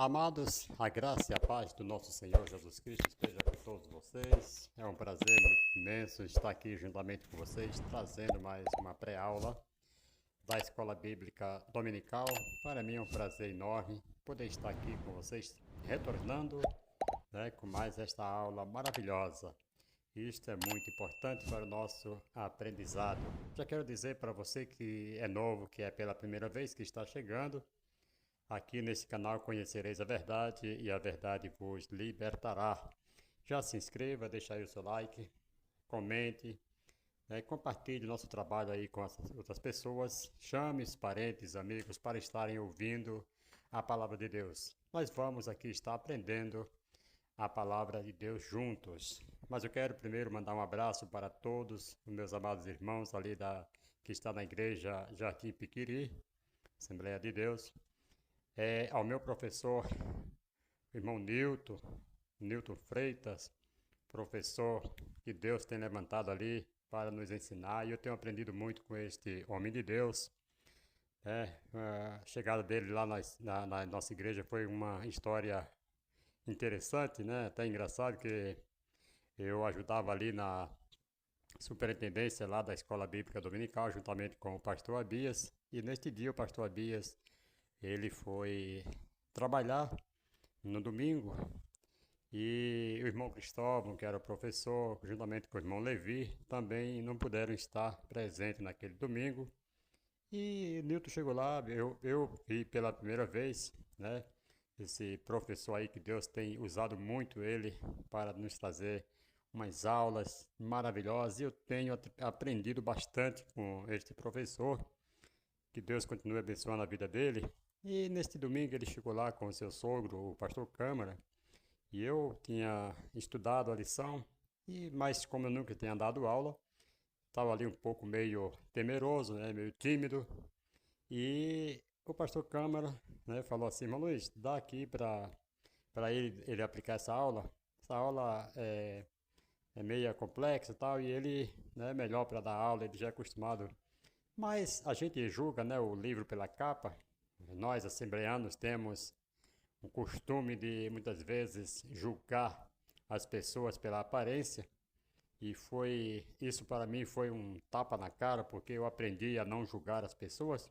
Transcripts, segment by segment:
Amados, a graça e a paz do nosso Senhor Jesus Cristo esteja com todos vocês. É um prazer muito imenso estar aqui juntamente com vocês, trazendo mais uma pré-aula da Escola Bíblica Dominical. Para mim é um prazer enorme poder estar aqui com vocês, retornando, com mais esta aula maravilhosa. Isto é muito importante para o nosso aprendizado. Já quero dizer para você que é novo, que é pela primeira vez que está chegando, aqui nesse canal conhecereis a verdade e a verdade vos libertará. Já se inscreva, deixa aí o seu like, comente, compartilhe nosso trabalho aí com as outras pessoas, chame os parentes, amigos para estarem ouvindo a palavra de Deus. Nós vamos aqui estar aprendendo a palavra de Deus juntos. Mas eu quero primeiro mandar um abraço para todos os meus amados irmãos ali que está na igreja Jardim Piquiri, Assembleia de Deus. Ao meu professor, irmão Newton Freitas, professor que Deus tem levantado ali para nos ensinar, e eu tenho aprendido muito com este homem de Deus. A chegada dele lá na nossa igreja foi uma história interessante, né? Até engraçado, que eu ajudava ali na superintendência lá da Escola Bíblica Dominical, juntamente com o pastor Abias, e neste dia o pastor Abias, ele foi trabalhar no domingo, e o irmão Cristóvão, que era o professor, juntamente com o irmão Levi, também não puderam estar presentes naquele domingo. E Newton chegou lá, eu vi pela primeira vez, né, esse professor aí, que Deus tem usado muito ele para nos trazer umas aulas maravilhosas, e eu tenho aprendido bastante com este professor. Que Deus continue abençoando a vida dele. E neste domingo ele chegou lá com o seu sogro, o pastor Câmara, e eu tinha estudado a lição, mas como eu nunca tinha dado aula, estava ali um pouco meio temeroso, né, meio tímido, e o pastor Câmara, né, falou assim: irmão Luiz, dá aqui para ele aplicar essa aula. Essa aula é meio complexa e tal, e ele, né, melhor para dar aula, ele já é acostumado. Mas a gente julga, né, o livro pela capa. Nós, assembleanos, temos o costume de, muitas vezes, julgar as pessoas pela aparência. E isso para mim foi um tapa na cara, porque eu aprendi a não julgar as pessoas.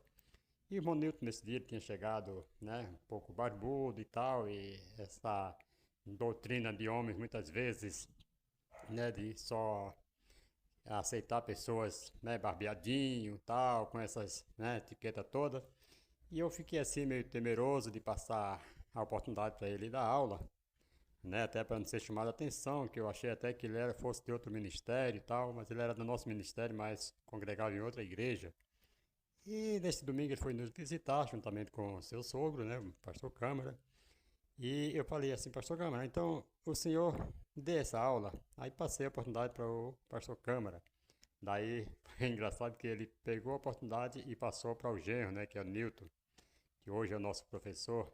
E o irmão Newton, nesse dia, tinha chegado, né, um pouco barbudo e tal, e essa doutrina de homens, muitas vezes, né, de só aceitar pessoas, né, barbeadinho, tal, com essas, né, etiqueta toda. E eu fiquei assim meio temeroso de passar a oportunidade para ele dar aula, né, até para não ser chamado a atenção, que eu achei até que fosse de outro ministério e tal, mas ele era do nosso ministério, mas congregava em outra igreja. E nesse domingo ele foi nos visitar, juntamente com o seu sogro, né, o pastor Câmara. E eu falei assim: pastor Câmara, então o senhor dê essa aula. Aí passei a oportunidade para o pastor Câmara. Daí foi engraçado que ele pegou a oportunidade e passou para o genro, né, que é o Newton, que hoje é o nosso professor,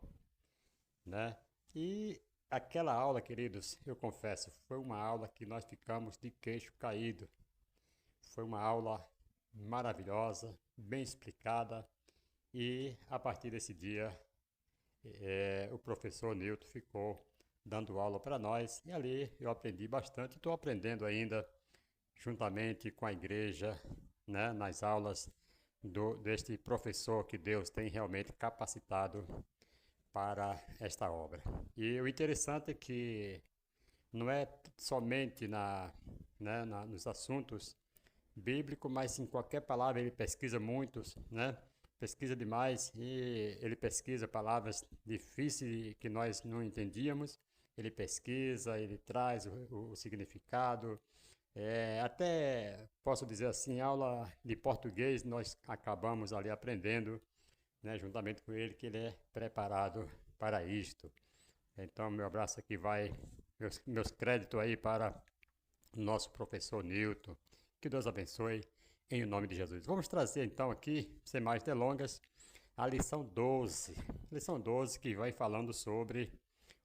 né? E aquela aula, queridos, eu confesso, foi uma aula que nós ficamos de queixo caído. Foi uma aula maravilhosa, bem explicada, e a partir desse dia o professor Newton ficou dando aula para nós, e ali eu aprendi bastante. Estou aprendendo ainda juntamente com a igreja, né, nas aulas deste professor que Deus tem realmente capacitado para esta obra. E o interessante é que não é somente nos assuntos bíblicos, mas em qualquer palavra ele pesquisa muitos, né? Pesquisa demais, e ele pesquisa palavras difíceis que nós não entendíamos. Ele pesquisa, ele traz o significado. Até posso dizer assim, aula de português nós acabamos ali aprendendo, né, juntamente com ele, que ele é preparado para isto. Então, meu abraço aqui vai, meus créditos aí para o nosso professor Newton. Que Deus abençoe, em nome de Jesus. Vamos trazer então aqui, sem mais delongas, a lição 12. Lição 12, que vai falando sobre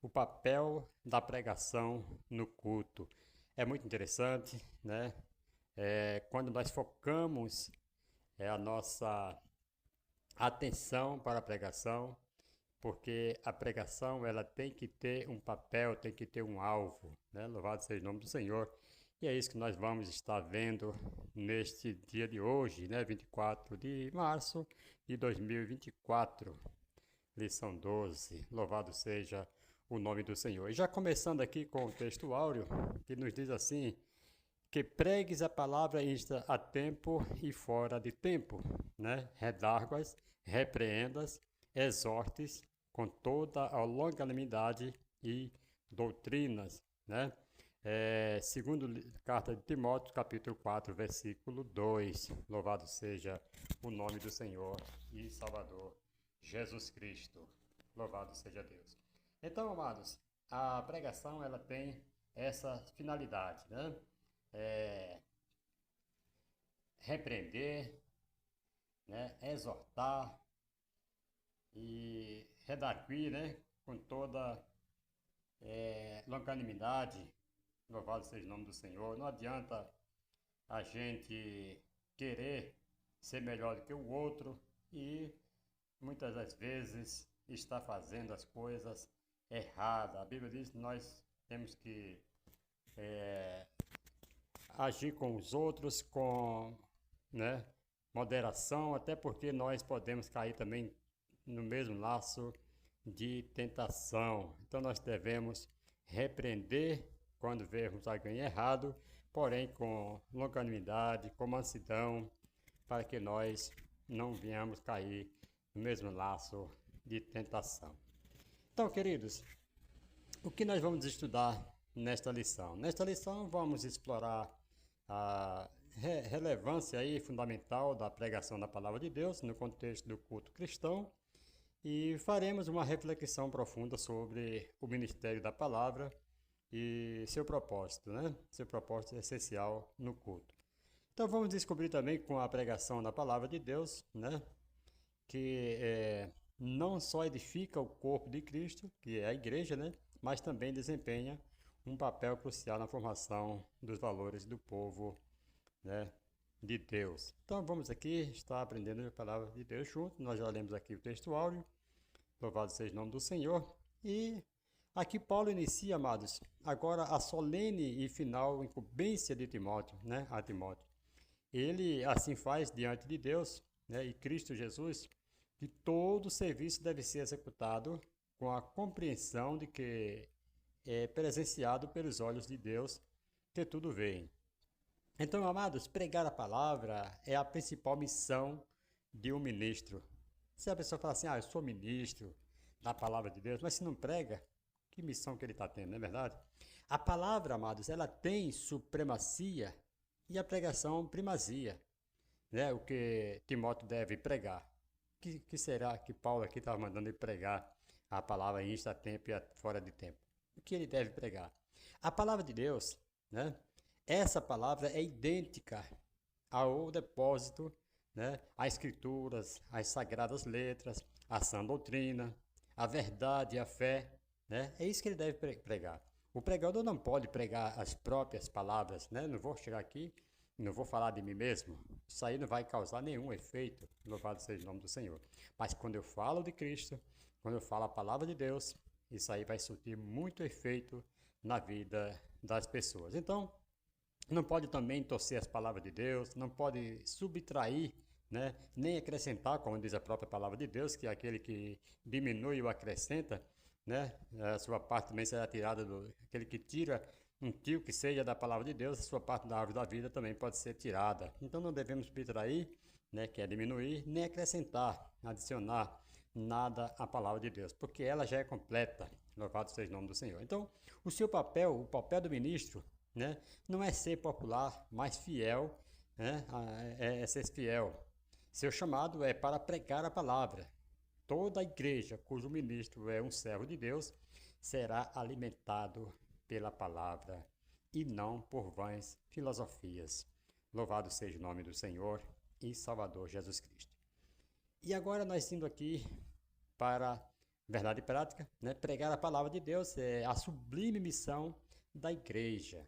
o papel da pregação no culto. É muito interessante, né? Quando nós focamos a nossa atenção para a pregação, porque a pregação ela tem que ter um papel, tem que ter um alvo, né? Louvado seja o nome do Senhor. E é isso que nós vamos estar vendo neste dia de hoje, né? 24 de março de 2024, lição 12. Louvado seja o nome do Senhor. E já começando aqui com o texto áureo, que nos diz assim: que pregues a palavra esta a tempo e fora de tempo, né? Redarguas, repreendas, exortes com toda a longanimidade e doutrinas, né? Segundo carta de Timóteo, capítulo 4, versículo 2. Louvado seja o nome do Senhor e Salvador Jesus Cristo. Louvado seja Deus. Então, amados, a pregação ela tem essa finalidade, né? Repreender, né? Exortar e redarguir, né? Com toda longanimidade. Louvado seja o nome do Senhor. Não adianta a gente querer ser melhor do que o outro e muitas das vezes está fazendo as coisas erradas. A Bíblia diz que nós temos que agir com os outros com, né, moderação, até porque nós podemos cair também no mesmo laço de tentação. Então nós devemos repreender quando vermos alguém errado, porém com longanimidade, com mansidão, para que nós não venhamos cair no mesmo laço de tentação. Então, queridos, o que nós vamos estudar nesta lição? Nesta lição vamos explorar a relevância aí fundamental da pregação da palavra de Deus no contexto do culto cristão e faremos uma reflexão profunda sobre o ministério da palavra e seu propósito, né? Seu propósito essencial no culto. Então vamos descobrir também com a pregação da palavra de Deus, né? Que não só edifica o corpo de Cristo, que é a igreja, né? Mas também desempenha um papel crucial na formação dos valores do povo, né, de Deus. Então vamos aqui estar aprendendo a palavra de Deus junto. Nós já lemos aqui o texto áureo. Louvado seja o nome do Senhor. E aqui Paulo inicia, amados, agora a solene e final incumbência de Timóteo, né, a Timóteo. Ele assim faz diante de Deus, né, e Cristo Jesus, que todo serviço deve ser executado com a compreensão de que é presenciado pelos olhos de Deus, que tudo vê. Então, amados, pregar a palavra é a principal missão de um ministro. Se a pessoa fala assim, eu sou ministro da palavra de Deus, mas se não prega, que missão que ele está tendo, não é verdade? A palavra, amados, ela tem supremacia e a pregação primazia, né? O que Timóteo deve pregar. Que será que Paulo aqui estava mandando ele pregar a palavra em insta tempo e fora de tempo? O que ele deve pregar? A palavra de Deus, né? Essa palavra é idêntica ao depósito, né? Às escrituras, às sagradas letras, à sã doutrina, a verdade e a fé, né? É isso que ele deve pregar. O pregador não pode pregar as próprias palavras, né? Não vou chegar aqui, não vou falar de mim mesmo. Isso aí não vai causar nenhum efeito, louvado seja o nome do Senhor. Mas quando eu falo de Cristo, quando eu falo a palavra de Deus, isso aí vai surtir muito efeito na vida das pessoas. Então, não pode também torcer as palavras de Deus, não pode subtrair, né, nem acrescentar, como diz a própria palavra de Deus, que é aquele que diminui ou acrescenta, né, a sua parte também será tirada aquele que tira um tio que seja da palavra de Deus, a sua parte da árvore da vida também pode ser tirada. Então não devemos subtrair, né, que é diminuir, nem acrescentar, adicionar nada à palavra de Deus, porque ela já é completa. Louvado seja o nome do Senhor. Então, o seu papel, o papel do ministro, né, não é ser popular, mas fiel, né, é ser fiel. Seu chamado é para pregar a palavra. Toda a igreja cujo ministro é um servo de Deus será alimentado pela palavra e não por vãs filosofias. Louvado seja o nome do Senhor e Salvador Jesus Cristo. E agora nós indo aqui para verdade prática, né? Pregar a palavra de Deus é a sublime missão da igreja.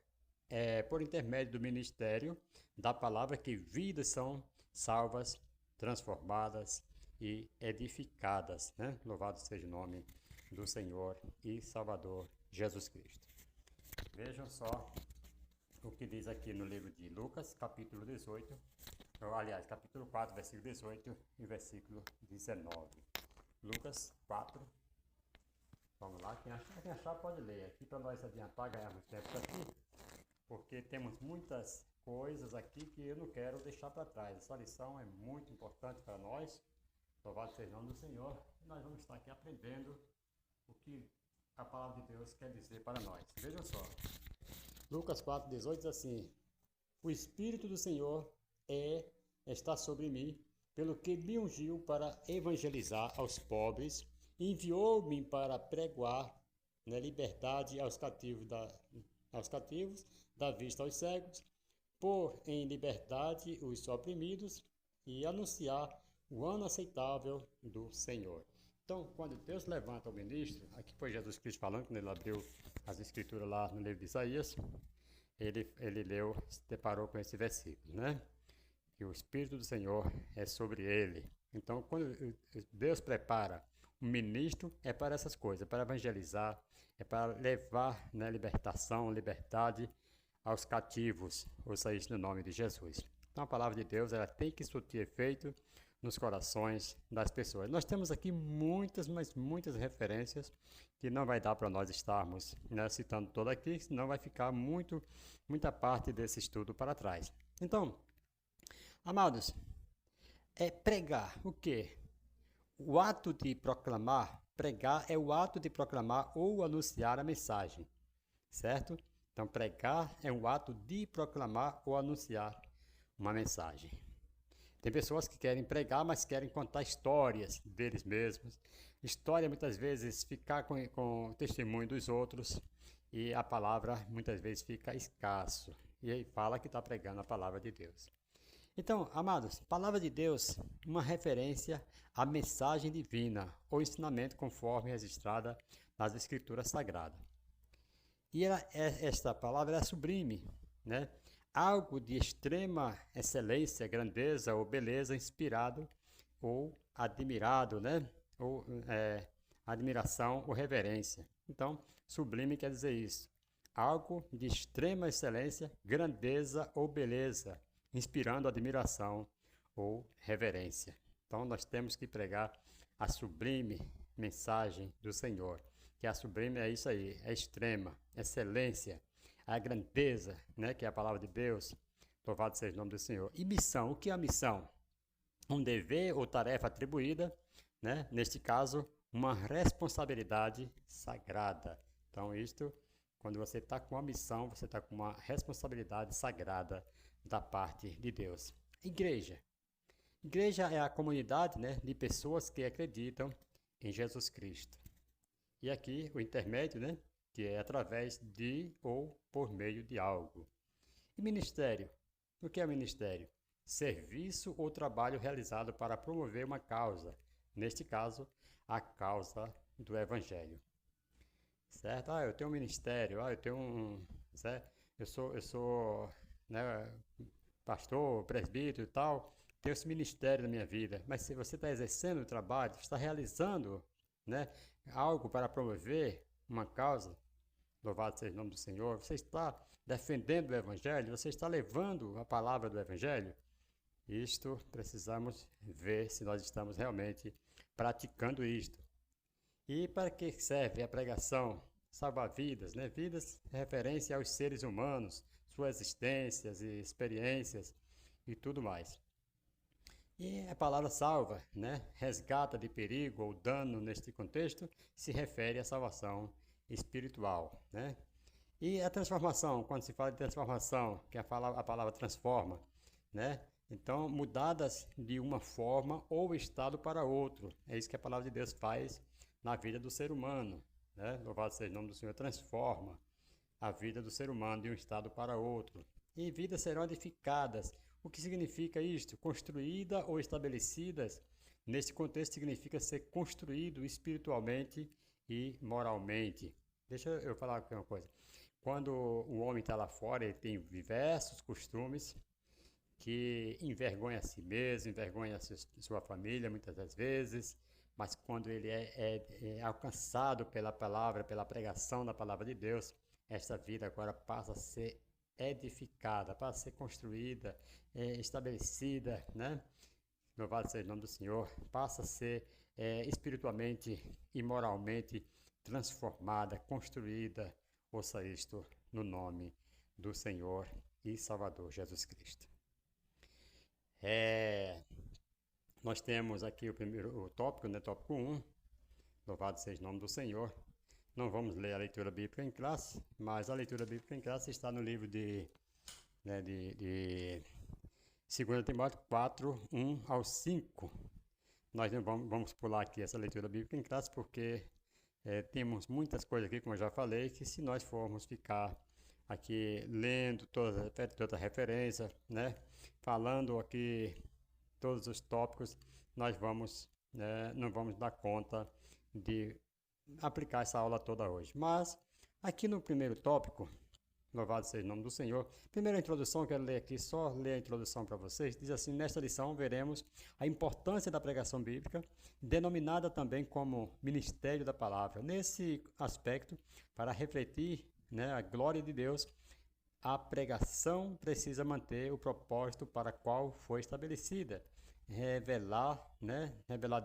É por intermédio do ministério da palavra que vidas são salvas, transformadas e edificadas, né? Louvado seja o nome do Senhor e Salvador Jesus Cristo. Vejam só o que diz aqui no livro de Lucas, capítulo 18, aliás, capítulo 4, versículo 18 e versículo 19. Lucas 4, vamos lá, quem achar pode ler aqui para nós adiantar, ganharmos tempo aqui, porque temos muitas coisas aqui que eu não quero deixar para trás. Essa lição é muito importante para nós, louvado seja o nome do Senhor, e nós vamos estar aqui aprendendo o que a palavra de Deus quer dizer para nós. Vejam só, Lucas 4, 18 diz assim: o Espírito do Senhor está sobre mim, pelo que me ungiu para evangelizar aos pobres, e enviou-me para pregoar na liberdade aos cativos, da vista aos cegos, pôr em liberdade os oprimidos e anunciar o ano aceitável do Senhor. Então, quando Deus levanta o ministro, aqui foi Jesus Cristo falando, quando ele abriu as escrituras lá no livro de Isaías, ele leu, se deparou com esse versículo, né? Que o Espírito do Senhor é sobre ele. Então, quando Deus prepara um ministro, é para essas coisas, para evangelizar, é para levar, né, libertação, liberdade aos cativos, ouça isso no nome de Jesus. Então, a palavra de Deus, ela tem que surtir efeito nos corações das pessoas. Nós temos aqui muitas, mas muitas referências que não vai dar para nós estarmos, né, citando toda aqui, senão vai ficar muita parte desse estudo para trás. Então, amados, é pregar o quê? O ato de proclamar, pregar é o ato de proclamar ou anunciar a mensagem, certo? Então, pregar é um ato de proclamar ou anunciar uma mensagem. Tem pessoas que querem pregar, mas querem contar histórias deles mesmos. História, muitas vezes, ficar com o testemunho dos outros, e a palavra, muitas vezes, fica escasso. E aí fala que está pregando a palavra de Deus. Então, amados, palavra de Deus, uma referência à mensagem divina, ou ensinamento conforme registrada nas Escrituras Sagradas. E esta palavra é sublime, né? Algo de extrema excelência, grandeza ou beleza, inspirado ou admirado, né? Ou admiração ou reverência. Então, sublime quer dizer isso. Algo de extrema excelência, grandeza ou beleza, inspirando admiração ou reverência. Então, nós temos que pregar a sublime mensagem do Senhor, que a sublime é isso aí, é extrema, excelência, a grandeza, né, que é a palavra de Deus, louvado seja o nome do Senhor. E missão, o que é a missão? Um dever ou tarefa atribuída, né, neste caso, uma responsabilidade sagrada. Então, isto, quando você está com uma missão, você está com uma responsabilidade sagrada da parte de Deus. Igreja. Igreja é a comunidade, né, de pessoas que acreditam em Jesus Cristo. E aqui o intermédio, né, que é através de ou por meio de algo. E ministério. O que é ministério? Serviço ou trabalho realizado para promover uma causa. Neste caso, a causa do Evangelho. Certo? Eu tenho um ministério, eu tenho certo? Eu sou né, pastor, presbítero e tal, tenho esse ministério na minha vida. Mas se você está exercendo o trabalho, está realizando, né, algo para promover uma causa, louvado seja o nome do Senhor, você está defendendo o Evangelho, você está levando a palavra do Evangelho, isto precisamos ver se nós estamos realmente praticando isto. E para que serve a pregação? Salvar vidas, né? Vidas é referência aos seres humanos, suas existências e experiências e tudo mais. E a palavra salva, né? Resgata de perigo ou dano neste contexto, se refere à salvação espiritual, né? E a transformação, quando se fala de transformação, que a palavra transforma, né? Então, mudadas de uma forma ou estado para outro. É isso que a palavra de Deus faz na vida do ser humano, né? Louvado seja o nome do Senhor, transforma a vida do ser humano de um estado para outro. E vidas serão edificadas. O que significa isto? Construída ou estabelecidas. Nesse contexto significa ser construído espiritualmente e moralmente. Deixa eu falar aqui uma coisa. Quando o homem está lá fora, ele tem diversos costumes que envergonha a si mesmo, envergonha a sua família muitas das vezes, mas quando ele é alcançado pela palavra, pela pregação da palavra de Deus, esta vida agora passa a ser edificada, passa a ser construída, estabelecida, né? Louvado seja o nome do Senhor, passa a ser espiritualmente e moralmente transformada, construída, ouça isto, no nome do Senhor e Salvador Jesus Cristo. Nós temos aqui o tópico, né, tópico 1, louvado seja o nome do Senhor. Não vamos ler a leitura bíblica em classe, mas a leitura bíblica em classe está no livro de 2 Timóteo 4, 1 ao 5. Nós não vamos pular aqui essa leitura bíblica em classe porque temos muitas coisas aqui, como eu já falei, que se nós formos ficar aqui lendo toda a referência, né, falando aqui todos os tópicos, nós não vamos dar conta de aplicar essa aula toda hoje. Mas aqui no primeiro tópico, louvado seja o nome do Senhor. Primeira introdução, eu quero ler aqui, só ler a introdução para vocês. Diz assim: nesta lição veremos a importância da pregação bíblica, denominada também como ministério da palavra. Nesse aspecto, para refletir, né, a glória de Deus, a pregação precisa manter o propósito para qual foi estabelecida, revelar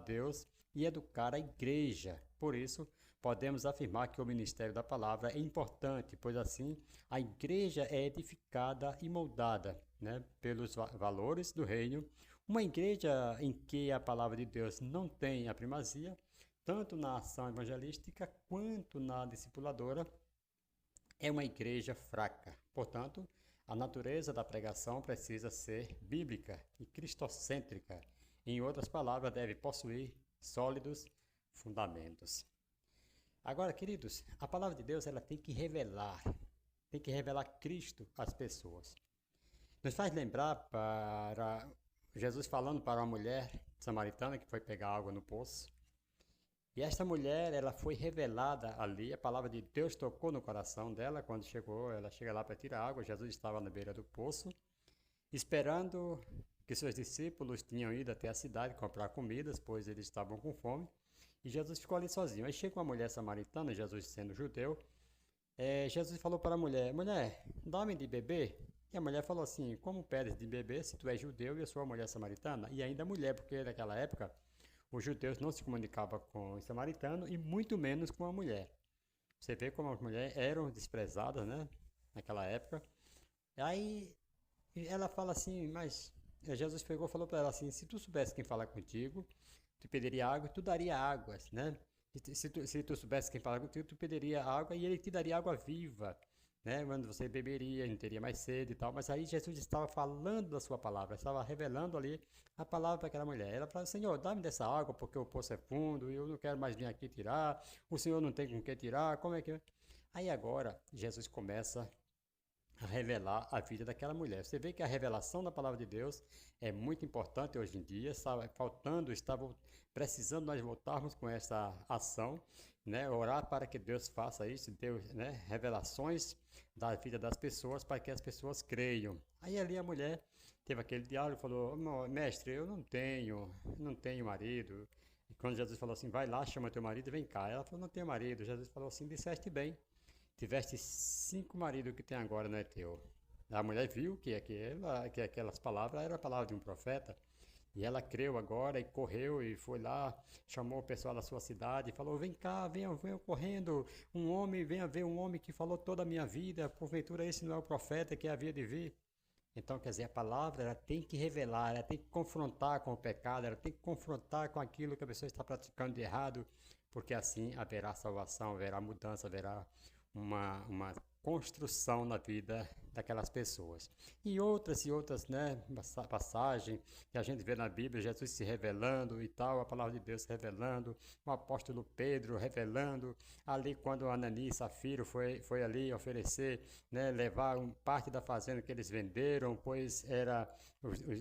Deus e educar a igreja. Por isso, podemos afirmar que o ministério da palavra é importante, pois assim a igreja é edificada e moldada, né, pelos valores do reino. Uma igreja em que a palavra de Deus não tem a primazia, tanto na ação evangelística quanto na discipuladora, é uma igreja fraca. Portanto, a natureza da pregação precisa ser bíblica e cristocêntrica. Em outras palavras, deve possuir sólidos fundamentos. Agora, queridos, a palavra de Deus ela tem que revelar Cristo às pessoas. Nos faz lembrar para Jesus falando para uma mulher samaritana que foi pegar água no poço. E esta mulher, ela foi revelada ali, a palavra de Deus tocou no coração dela quando ela chega lá para tirar água. Jesus estava na beira do poço, esperando que seus discípulos tinham ido até a cidade comprar comidas, pois eles estavam com fome. E Jesus ficou ali sozinho. Aí chega uma mulher samaritana, Jesus sendo judeu. Jesus falou para a mulher: mulher, dá-me de beber. E a mulher falou assim: como pedes de beber se tu és judeu e eu sou a mulher samaritana? E ainda mulher, porque naquela época os judeus não se comunicavam com o samaritano e muito menos com a mulher. Você vê como as mulheres eram desprezadas, né, naquela época. Aí ela fala assim, mas Jesus pegou e falou para ela assim: se tu soubesse quem fala contigo, tu pediria água e tu daria águas, né? Se tu soubesse quem fala contigo, tu pediria água e ele te daria água viva, né? Quando você beberia, não teria mais sede e tal. Mas aí Jesus estava falando da sua palavra, estava revelando ali a palavra para aquela mulher. Ela falou: Senhor, dá-me dessa água porque o poço é fundo e eu não quero mais vir aqui tirar. O Senhor não tem com que tirar, como é que... Aí agora Jesus começa a revelar a vida daquela mulher. Você vê que a revelação da palavra de Deus é muito importante hoje em dia. Estava precisando nós voltarmos com essa ação, né? Orar para que Deus faça isso, Deus, né? Revelações da vida das pessoas para que as pessoas creiam. Aí ali a mulher teve aquele diálogo e falou: mestre, eu não tenho marido. E quando Jesus falou assim: vai lá, chama teu marido e vem cá. Ela falou: não tenho marido. Jesus falou assim: disseste bem. Tiveste 5 maridos, que tem agora não é teu. A mulher viu que aquelas palavras eram a palavra de um profeta. E ela creu agora e correu e foi lá, chamou o pessoal da sua cidade e falou: vem cá, venham correndo, venha ver um homem que falou toda a minha vida, porventura esse não é o profeta que havia de vir. Então, quer dizer, a palavra ela tem que revelar, ela tem que confrontar com o pecado, ela tem que confrontar com aquilo que a pessoa está praticando de errado, porque assim haverá salvação, haverá mudança, haverá uma construção na vida daquelas pessoas. E outras, né, passagens que a gente vê na Bíblia, Jesus se revelando e tal, a palavra de Deus se revelando, o apóstolo Pedro revelando, ali quando Ananias e Safira foi ali oferecer, né, levar parte da fazenda que eles venderam, pois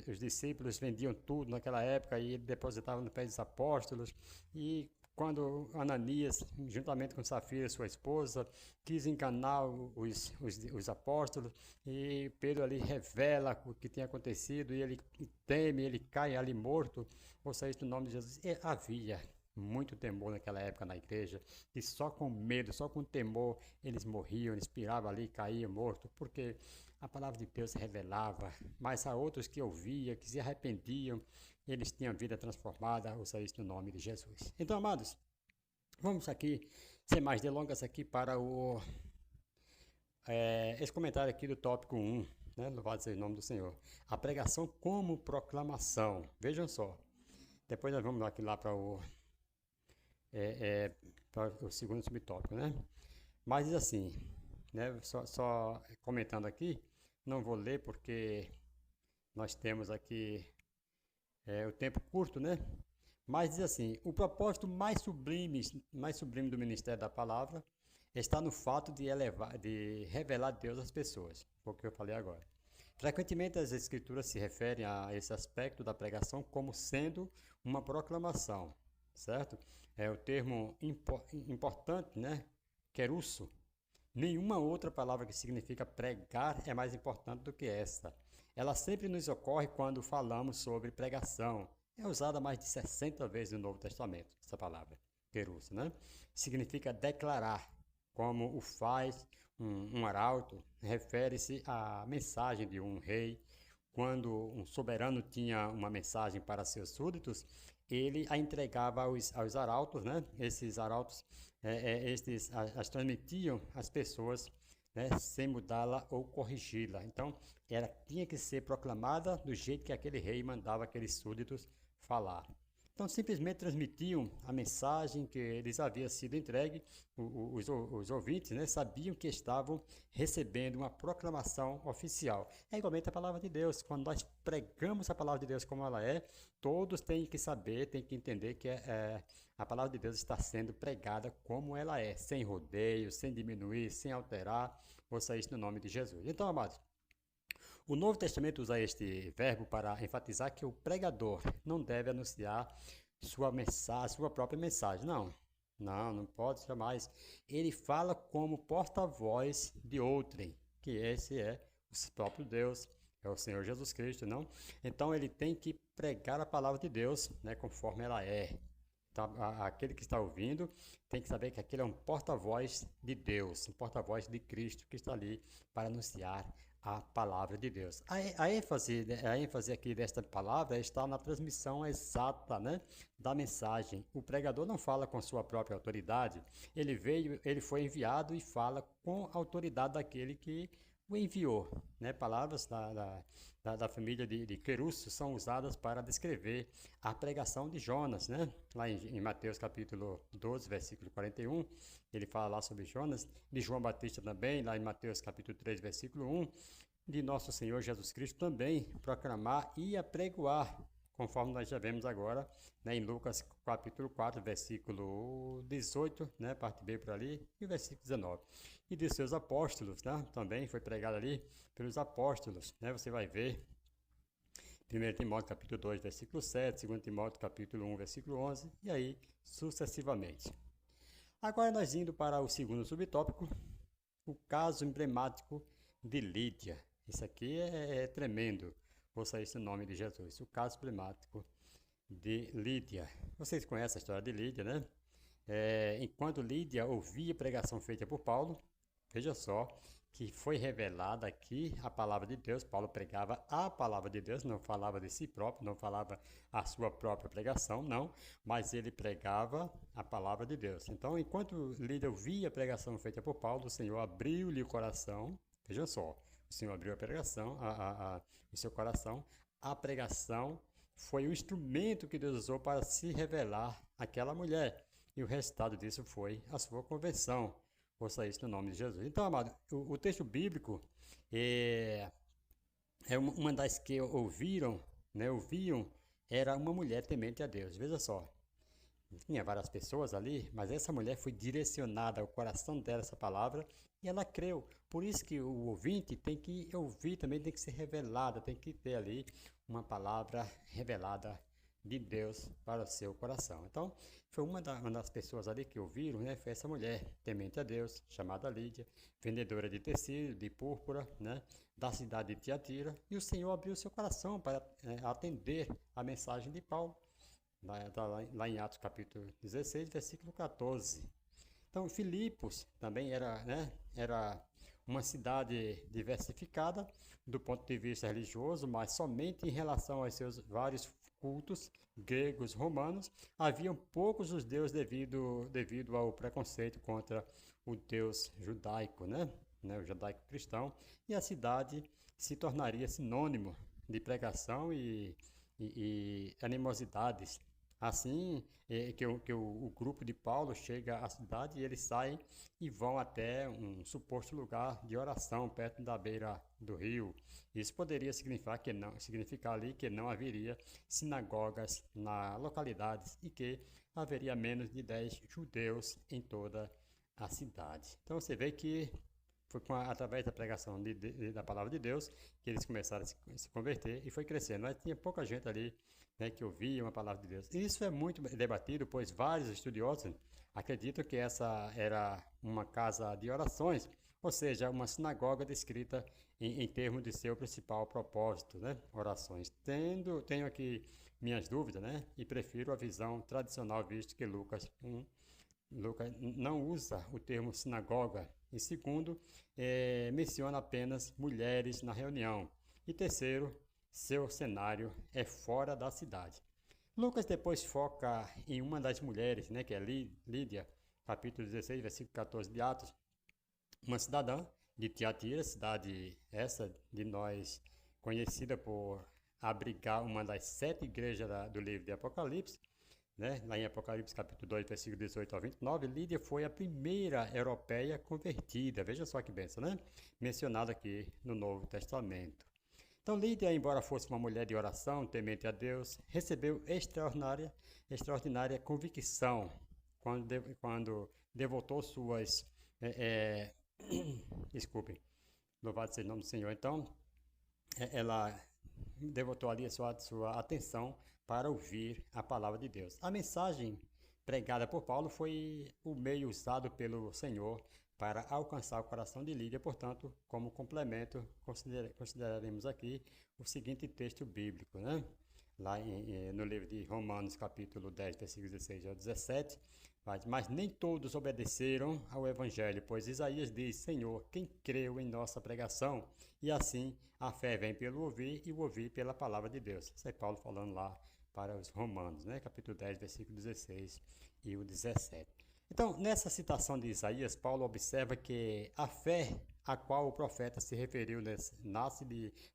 os discípulos vendiam tudo naquela época e depositavam no pé dos apóstolos, e quando Ananias, juntamente com Safira, sua esposa, quis enganar os apóstolos, e Pedro ali revela o que tinha acontecido, e ele teme, ele cai ali morto, ou seja, no nome de Jesus. E havia muito temor naquela época na igreja, e só com medo, só com temor, eles morriam, eles piravam ali, caíam mortos, porque a palavra de Deus se revelava, mas a outros que ouviam, que se arrependiam, eles tinham vida transformada, ou seja, no nome de Jesus. Então, amados, vamos aqui, sem mais delongas, aqui para esse comentário aqui do tópico 1, né? Louvado seja o nome do Senhor. A pregação como proclamação. Vejam só. Depois nós vamos aqui lá para para o segundo subtópico, né? Mas diz assim, né? Só comentando aqui, não vou ler porque nós temos aqui o tempo curto, né? Mas diz assim, o propósito mais sublime do ministério da palavra está no fato de revelar Deus às pessoas, foi o que eu falei agora. Frequentemente as escrituras se referem a esse aspecto da pregação como sendo uma proclamação, certo? É o termo importante, né? Querusso. Nenhuma outra palavra que significa pregar é mais importante do que esta. Ela sempre nos ocorre quando falamos sobre pregação. É usada mais de 60 vezes no Novo Testamento, essa palavra, querusso, né? Significa declarar, como o faz um arauto, refere-se à mensagem de um rei. Quando um soberano tinha uma mensagem para seus súditos, ele a entregava aos arautos, né? Esses arautos, as transmitiam às pessoas, né? Sem mudá-la ou corrigi-la. Então, ela tinha que ser proclamada do jeito que aquele rei mandava aqueles súditos falar. Então, simplesmente transmitiam a mensagem que lhes havia sido entregue. Os ouvintes, né, sabiam que estavam recebendo uma proclamação oficial. É igualmente a palavra de Deus. Quando nós pregamos a palavra de Deus como ela é, todos têm que saber, têm que entender que a palavra de Deus está sendo pregada como ela é, sem rodeio, sem diminuir, sem alterar, ou seja, no nome de Jesus. Então, amados, o Novo Testamento usa este verbo para enfatizar que o pregador não deve anunciar sua mensagem, sua própria mensagem. Não pode jamais. Ele fala como porta-voz de outrem, que esse é o próprio Deus, é o Senhor Jesus Cristo, não? Então ele tem que pregar a palavra de Deus, né, conforme ela é. Então, aquele que está ouvindo tem que saber que aquele é um porta-voz de Deus, um porta-voz de Cristo que está ali para anunciar a palavra de Deus. A ênfase aqui desta palavra está na transmissão exata, né, da mensagem. O pregador não fala com sua própria autoridade, ele foi enviado e fala com a autoridade daquele que o enviou, né? Palavras da família de Querusso são usadas para descrever a pregação de Jonas, né? Lá em Mateus capítulo 12, versículo 41, ele fala lá sobre Jonas, de João Batista também, lá em Mateus capítulo 3, versículo 1, de nosso Senhor Jesus Cristo também, proclamar e apregoar, conforme nós já vemos agora, né, em Lucas capítulo 4, versículo 18, né, parte B por ali, e o versículo 19. E de seus apóstolos, né, também foi pregado ali pelos apóstolos, né, você vai ver 1 Timóteo capítulo 2, versículo 7, 2 Timóteo capítulo 1, versículo 11, e aí sucessivamente. Agora nós indo para o segundo subtópico, o caso emblemático de Lídia. Isso aqui é tremendo, ouça esse nome de Jesus, o caso emblemático de Lídia. Vocês conhecem a história de Lídia, né? Enquanto Lídia ouvia a pregação feita por Paulo, veja só que foi revelada aqui a palavra de Deus. Paulo pregava a palavra de Deus, não falava de si próprio, não falava a sua própria pregação, não, mas ele pregava a palavra de Deus. Então, enquanto Lídia ouvia a pregação feita por Paulo, o Senhor abriu-lhe o coração. Vejam só, o Senhor abriu a pregação, o seu coração. A pregação foi o instrumento que Deus usou para se revelar àquela mulher. E o resultado disso foi a sua conversão. Ouça isso no nome de Jesus. Então, amado, o texto bíblico é uma das que ouviam, era uma mulher temente a Deus. Veja só, tinha várias pessoas ali, mas essa mulher foi direcionada ao coração dela essa palavra e ela creu. Por isso que o ouvinte tem que ouvir também, tem que ser revelada, tem que ter ali uma palavra revelada de Deus para o seu coração. Então, foi uma das pessoas ali que ouviram, né? Foi essa mulher, temente a Deus, chamada Lídia, vendedora de tecido, de púrpura, né? Da cidade de Tiatira, e o Senhor abriu seu coração para atender a mensagem de Paulo, lá em Atos capítulo 16, versículo 14. Então, Filipos também era, né, era uma cidade diversificada do ponto de vista religioso, mas somente em relação aos seus vários cultos gregos, romanos, haviam poucos os deuses devido ao preconceito contra o Deus judaico, o judaico cristão, e a cidade se tornaria sinônimo de pregação e animosidades. Assim que o grupo de Paulo chega à cidade e eles saem e vão até um suposto lugar de oração perto da beira do rio. Isso poderia significar ali que não haveria sinagogas na localidade e que haveria menos de 10 judeus em toda a cidade. Então você vê que foi através da pregação da palavra de Deus que eles começaram a se converter e foi crescendo. Mas tinha pouca gente ali, né, que ouvia uma palavra de Deus. E isso é muito debatido, pois vários estudiosos acreditam que essa era uma casa de orações, ou seja, uma sinagoga descrita em termos de seu principal propósito, né? Orações. Tenho aqui minhas dúvidas, né? E prefiro a visão tradicional, visto que Lucas não usa o termo sinagoga. E segundo, menciona apenas mulheres na reunião. E terceiro, seu cenário é fora da cidade. Lucas depois foca em uma das mulheres, né, que é Lídia, capítulo 16, versículo 14 de Atos, uma cidadã de Tiatira, cidade essa de nós conhecida por abrigar uma das 7 igrejas do livro de Apocalipse, né? Lá em Apocalipse capítulo 2, versículo 18 ao 29, Lídia foi a primeira europeia convertida, veja só que bênção, né? Mencionada aqui no Novo Testamento. Então Lídia, embora fosse uma mulher de oração, temente a Deus, recebeu extraordinária convicção quando devotou suas... desculpem, louvado seja o nome do Senhor. Então, ela devotou ali a sua atenção para ouvir a palavra de Deus. A mensagem pregada por Paulo foi o meio usado pelo Senhor para alcançar o coração de Lídia. Portanto, como complemento, consideraremos aqui o seguinte texto bíblico, né? Lá no livro de Romanos, capítulo 10, versículos 16 ao 17, mas nem todos obedeceram ao Evangelho, pois Isaías diz: Senhor, quem creu em nossa pregação? E assim a fé vem pelo ouvir e o ouvir pela palavra de Deus. Isso é Paulo falando lá para os Romanos, né? Capítulo 10, versículo 16 e o 17. Então, nessa citação de Isaías, Paulo observa que a fé a qual o profeta se referiu nasce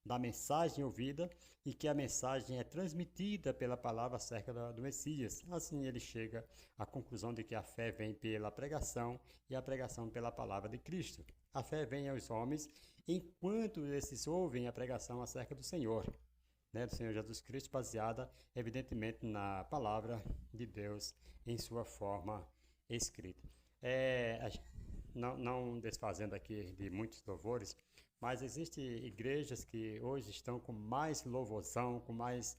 da mensagem ouvida e que a mensagem é transmitida pela palavra acerca do Messias. Assim, ele chega à conclusão de que a fé vem pela pregação e a pregação pela palavra de Cristo. A fé vem aos homens enquanto esses ouvem a pregação acerca do Senhor, né, do Senhor Jesus Cristo, baseada, evidentemente, na palavra de Deus em sua forma escrita. Não desfazendo aqui de muitos louvores, mas existem igrejas que hoje estão com mais louvorzão, com mais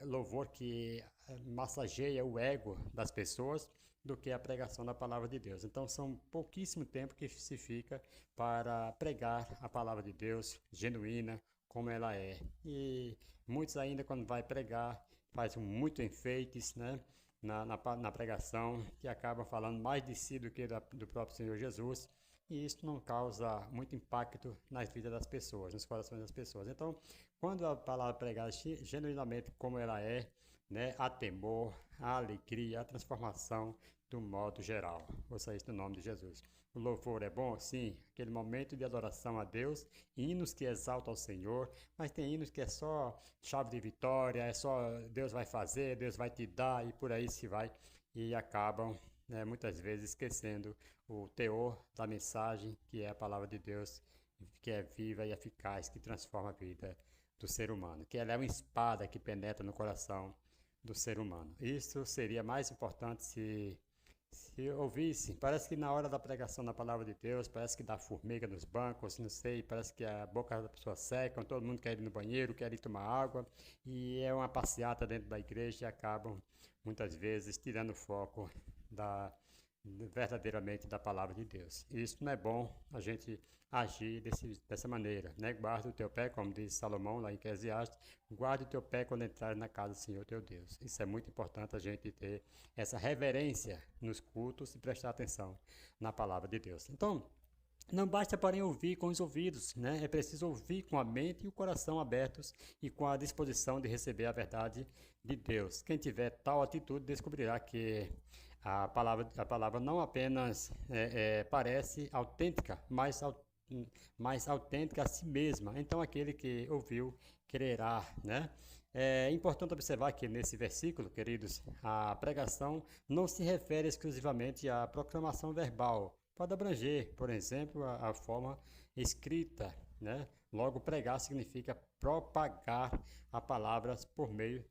louvor que massageia o ego das pessoas do que a pregação da palavra de Deus. Então, são pouquíssimo tempo que se fica para pregar a palavra de Deus genuína, como ela é. E muitos ainda, quando vai pregar, fazem muito enfeites, né? Na pregação, que acabam falando mais de si do que do próprio Senhor Jesus, e isso não causa muito impacto nas vidas das pessoas, nos corações das pessoas. Então, quando a palavra é pregada genuinamente como ela é, né, há temor, há alegria, há transformação do modo geral. Ouça isso no nome de Jesus. O louvor é bom? Sim, aquele momento de adoração a Deus, hinos que exaltam ao Senhor, mas tem hinos que é só chave de vitória, é só Deus vai fazer, Deus vai te dar e por aí se vai, e acabam, né, muitas vezes esquecendo o teor da mensagem, que é a palavra de Deus, que é viva e eficaz, que transforma a vida do ser humano, que ela é uma espada que penetra no coração do ser humano. Isso seria mais importante Se eu ouvisse, parece que na hora da pregação da palavra de Deus, parece que dá formiga nos bancos, não sei, parece que a boca da pessoa seca, todo mundo quer ir no banheiro, quer ir tomar água, e é uma passeata dentro da igreja e acabam, muitas vezes, tirando o foco da, verdadeiramente da palavra de Deus. E isso não é bom a gente agir dessa maneira, né? Guarda o teu pé, como diz Salomão lá em Eclesiastes, guarde o teu pé quando entrar na casa do Senhor teu Deus. Isso é muito importante a gente ter essa reverência nos cultos e prestar atenção na palavra de Deus. Então, não basta, porém, ouvir com os ouvidos, né? É preciso ouvir com a mente e o coração abertos e com a disposição de receber a verdade de Deus. Quem tiver tal atitude descobrirá que a palavra não apenas parece autêntica, mas autêntica a si mesma. Então, aquele que ouviu crerá, né? É importante observar que nesse versículo, queridos, a pregação não se refere exclusivamente à proclamação verbal. Pode abranger, por exemplo, a forma escrita, né? Logo, pregar significa propagar a palavras por meio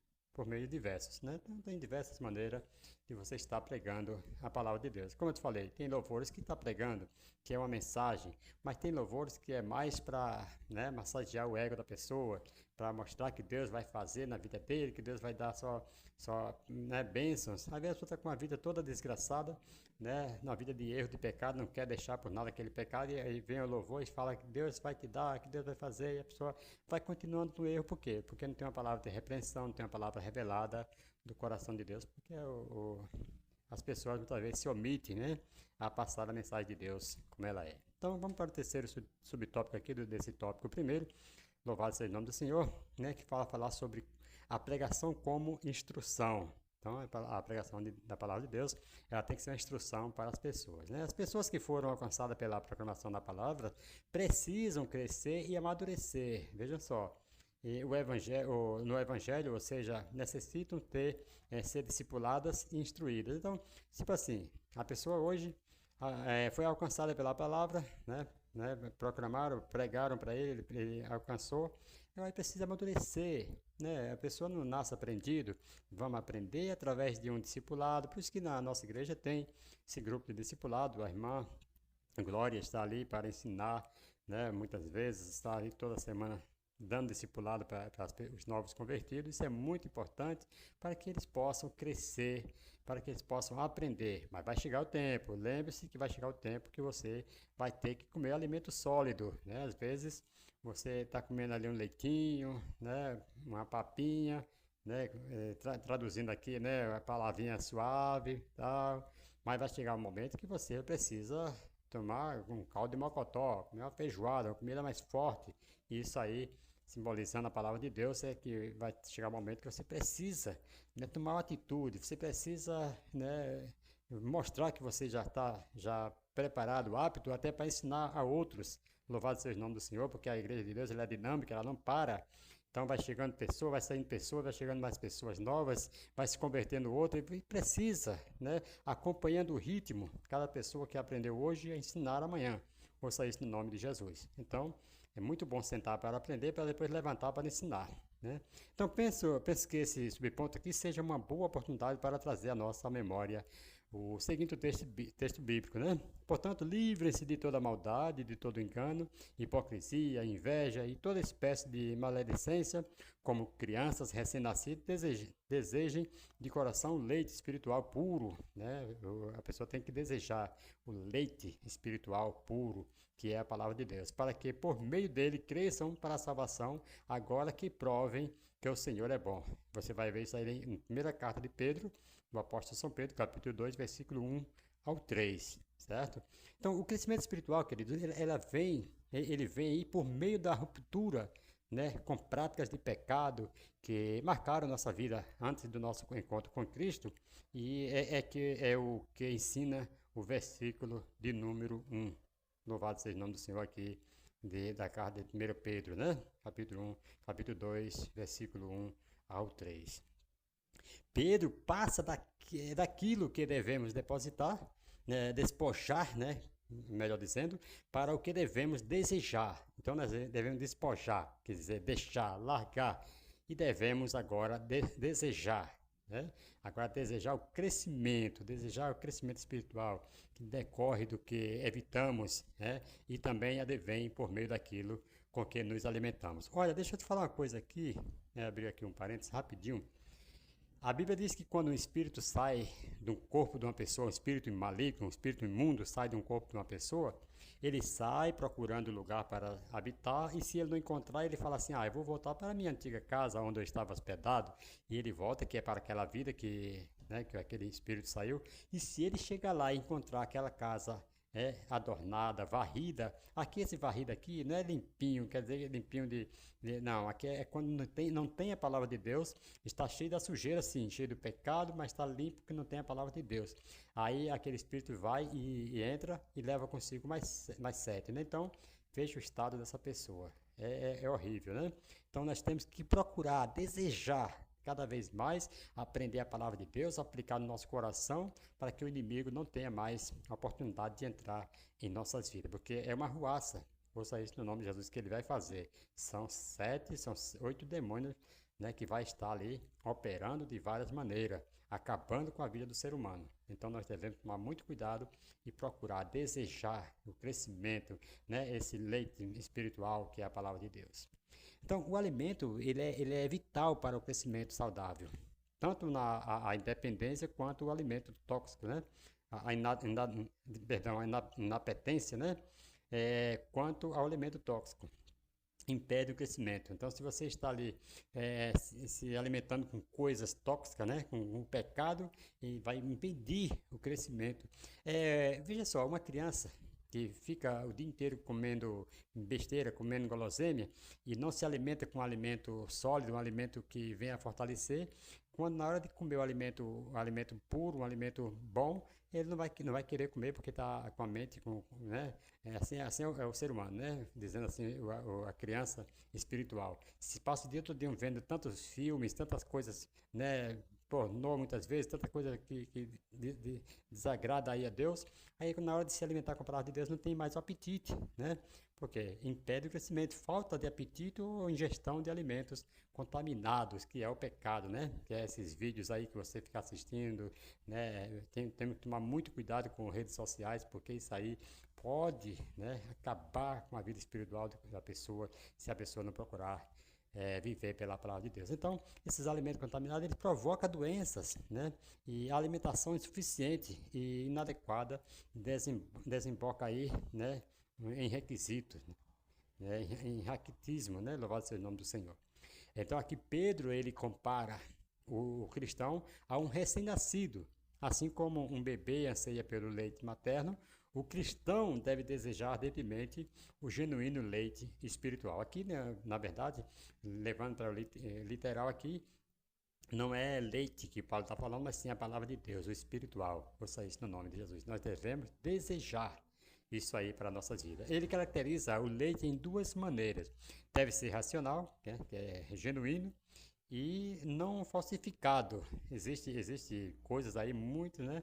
diversos, né? Então, tem diversas maneiras de você estar pregando a palavra de Deus. Como eu te falei, tem louvores que está pregando, que é uma mensagem, mas tem louvores que é mais para, né, massagear o ego da pessoa, para mostrar que Deus vai fazer na vida dele, que Deus vai dar só né, bênçãos. Às vezes a pessoa está com a vida toda desgraçada, né, na vida de erro, de pecado, não quer deixar por nada aquele pecado, e aí vem o louvor e fala que Deus vai te dar, que Deus vai fazer, e a pessoa vai continuando no erro. Por quê? Porque não tem uma palavra de repreensão, não tem uma palavra revelada do coração de Deus, porque as pessoas muitas vezes se omitem, né, a passar a mensagem de Deus como ela é. Então vamos para o terceiro subtópico aqui desse tópico primeiro, louvado seja o nome do Senhor, né, que falar sobre a pregação como instrução. Então, a pregação da palavra de Deus, ela tem que ser uma instrução para as pessoas, né? As pessoas que foram alcançadas pela proclamação da palavra precisam crescer e amadurecer. Vejam só, no evangelho, ou seja, necessitam ser discipuladas e instruídas. Então, tipo assim, a pessoa hoje foi alcançada pela palavra, né, proclamaram, pregaram para ele alcançou, ela precisa amadurecer, né? A pessoa não nasce aprendido, vamos aprender através de um discipulado. Por isso que na nossa igreja tem esse grupo de discipulado, a irmã Glória está ali para ensinar, né? Muitas vezes está ali toda semana dando discipulado para os novos convertidos. Isso é muito importante para que eles possam crescer, para que eles possam aprender. Mas vai chegar o tempo, lembre-se que vai chegar o tempo que você vai ter que comer alimento sólido, né? Às vezes você está comendo ali um leitinho, né? Uma papinha, né? Traduzindo aqui, né? A palavrinha suave, tal. Mas vai chegar um momento que você precisa tomar um caldo de mocotó, comer uma feijoada, uma comida mais forte. Isso aí, simbolizando a palavra de Deus, é que vai chegar um momento que você precisa, né, tomar uma atitude, você precisa, né, mostrar que você já está preparado, apto até para ensinar a outros. Louvado seja o nome do Senhor, porque a igreja de Deus ela é dinâmica, ela não para. Então vai chegando pessoa, vai saindo pessoa, vai chegando mais pessoas novas, vai se convertendo outra e precisa, né, acompanhando o ritmo, cada pessoa que aprendeu hoje a ensinar amanhã. Ouça isso no nome de Jesus. Então, é muito bom sentar para aprender, para depois levantar para ensinar, né? Então, penso que esse subponto aqui seja uma boa oportunidade para trazer à nossa memória o seguinte texto bíblico, né? Portanto, livrem-se de toda maldade, de todo engano, hipocrisia, inveja e toda espécie de maledicência, como crianças recém-nascidas desejem de coração leite espiritual puro, né? A pessoa tem que desejar o leite espiritual puro, que é a palavra de Deus, para que por meio dele cresçam para a salvação, agora que provem que o Senhor é bom. Você vai ver isso aí em primeira carta de Pedro, do apóstolo São Pedro, capítulo 2, versículo 1 ao 3, certo? Então, o crescimento espiritual, queridos, ele vem aí por meio da ruptura, né, com práticas de pecado que marcaram nossa vida antes do nosso encontro com Cristo, e é o que ensina o versículo de número 1. Louvado seja o nome do Senhor aqui, da carta de 1 Pedro, né? Capítulo 2, versículo 1 ao 3. Pedro passa daquilo que devemos depositar, né, despojar, né, melhor dizendo, para o que devemos desejar. Então nós devemos despojar, quer dizer, deixar, largar, e devemos agora desejar. né? Agora, desejar o crescimento espiritual que decorre do que evitamos, né? E também advém por meio daquilo com que nos alimentamos. Olha, deixa eu te falar uma coisa aqui, né? Abrir aqui um parênteses rapidinho. A Bíblia diz que quando um espírito sai do corpo de uma pessoa, um espírito maligno, um espírito imundo sai de um corpo de uma pessoa, ele sai procurando lugar para habitar e se ele não encontrar, ele fala assim, eu vou voltar para a minha antiga casa onde eu estava hospedado, e ele volta, que é para aquela vida que, né, que aquele espírito saiu, e se ele chegar lá e encontrar aquela casa adornada, varrida. Aqui esse varrido aqui não é limpinho, quer dizer limpinho não, aqui é quando não tem a palavra de Deus, está cheio da sujeira sim, cheio do pecado, mas está limpo porque não tem a palavra de Deus. Aí aquele espírito vai e entra e leva consigo mais sete, né? Então, veja o estado dessa pessoa. É horrível, né? Então nós temos que procurar, desejar cada vez mais aprender a palavra de Deus, aplicar no nosso coração, para que o inimigo não tenha mais a oportunidade de entrar em nossas vidas, porque é uma arruaça. Ouça isso no nome de Jesus que ele vai fazer. São 8 demônios, né, que vai estar ali operando de várias maneiras, acabando com a vida do ser humano. Então nós devemos tomar muito cuidado e procurar desejar o crescimento, né, esse leite espiritual que é a palavra de Deus. Então, o alimento ele é vital para o crescimento saudável, tanto a independência quanto o alimento tóxico, né? A inapetência, né? Quanto ao alimento tóxico, impede o crescimento. Então, se você está ali se alimentando com coisas tóxicas, né? Com um pecado, e vai impedir o crescimento. Veja só, uma criança que fica o dia inteiro comendo besteira, comendo gulosêmia e não se alimenta com um alimento sólido, um alimento que venha a fortalecer, quando na hora de comer um alimento puro, um alimento bom, ele não vai querer comer porque está com a mente, né? Assim é o ser humano, né? Dizendo assim, a criança espiritual. Se passa o dia todo vendo tantos filmes, tantas coisas, né? Pornô muitas vezes, tanta coisa que desagrada aí a Deus, aí na hora de se alimentar com a palavra de Deus não tem mais o apetite, né? Porque impede o crescimento, falta de apetite ou ingestão de alimentos contaminados, que é o pecado, né? Que é esses vídeos aí que você fica assistindo, né? Temos que tomar muito cuidado com redes sociais, porque isso aí pode, né, acabar com a vida espiritual da pessoa, se a pessoa não procurar viver pela palavra de Deus. Então, esses alimentos contaminados, eles provocam doenças, né? E a alimentação insuficiente e inadequada desemboca aí, né, em requisitos, né, em raquitismo, né? Louvado seja o nome do Senhor. Então, aqui Pedro, ele compara o cristão a um recém-nascido. Assim como um bebê anseia pelo leite materno, o cristão deve desejar ardentemente o genuíno leite espiritual. Aqui, né, na verdade, levando para o literal aqui, não é leite que Paulo está falando, mas sim a palavra de Deus, o espiritual. Ouça isso no nome de Jesus. Nós devemos desejar isso aí para nossas vidas. Ele caracteriza o leite em duas maneiras. Deve ser racional, né, que é genuíno, e não falsificado. Existe coisas aí muito, né,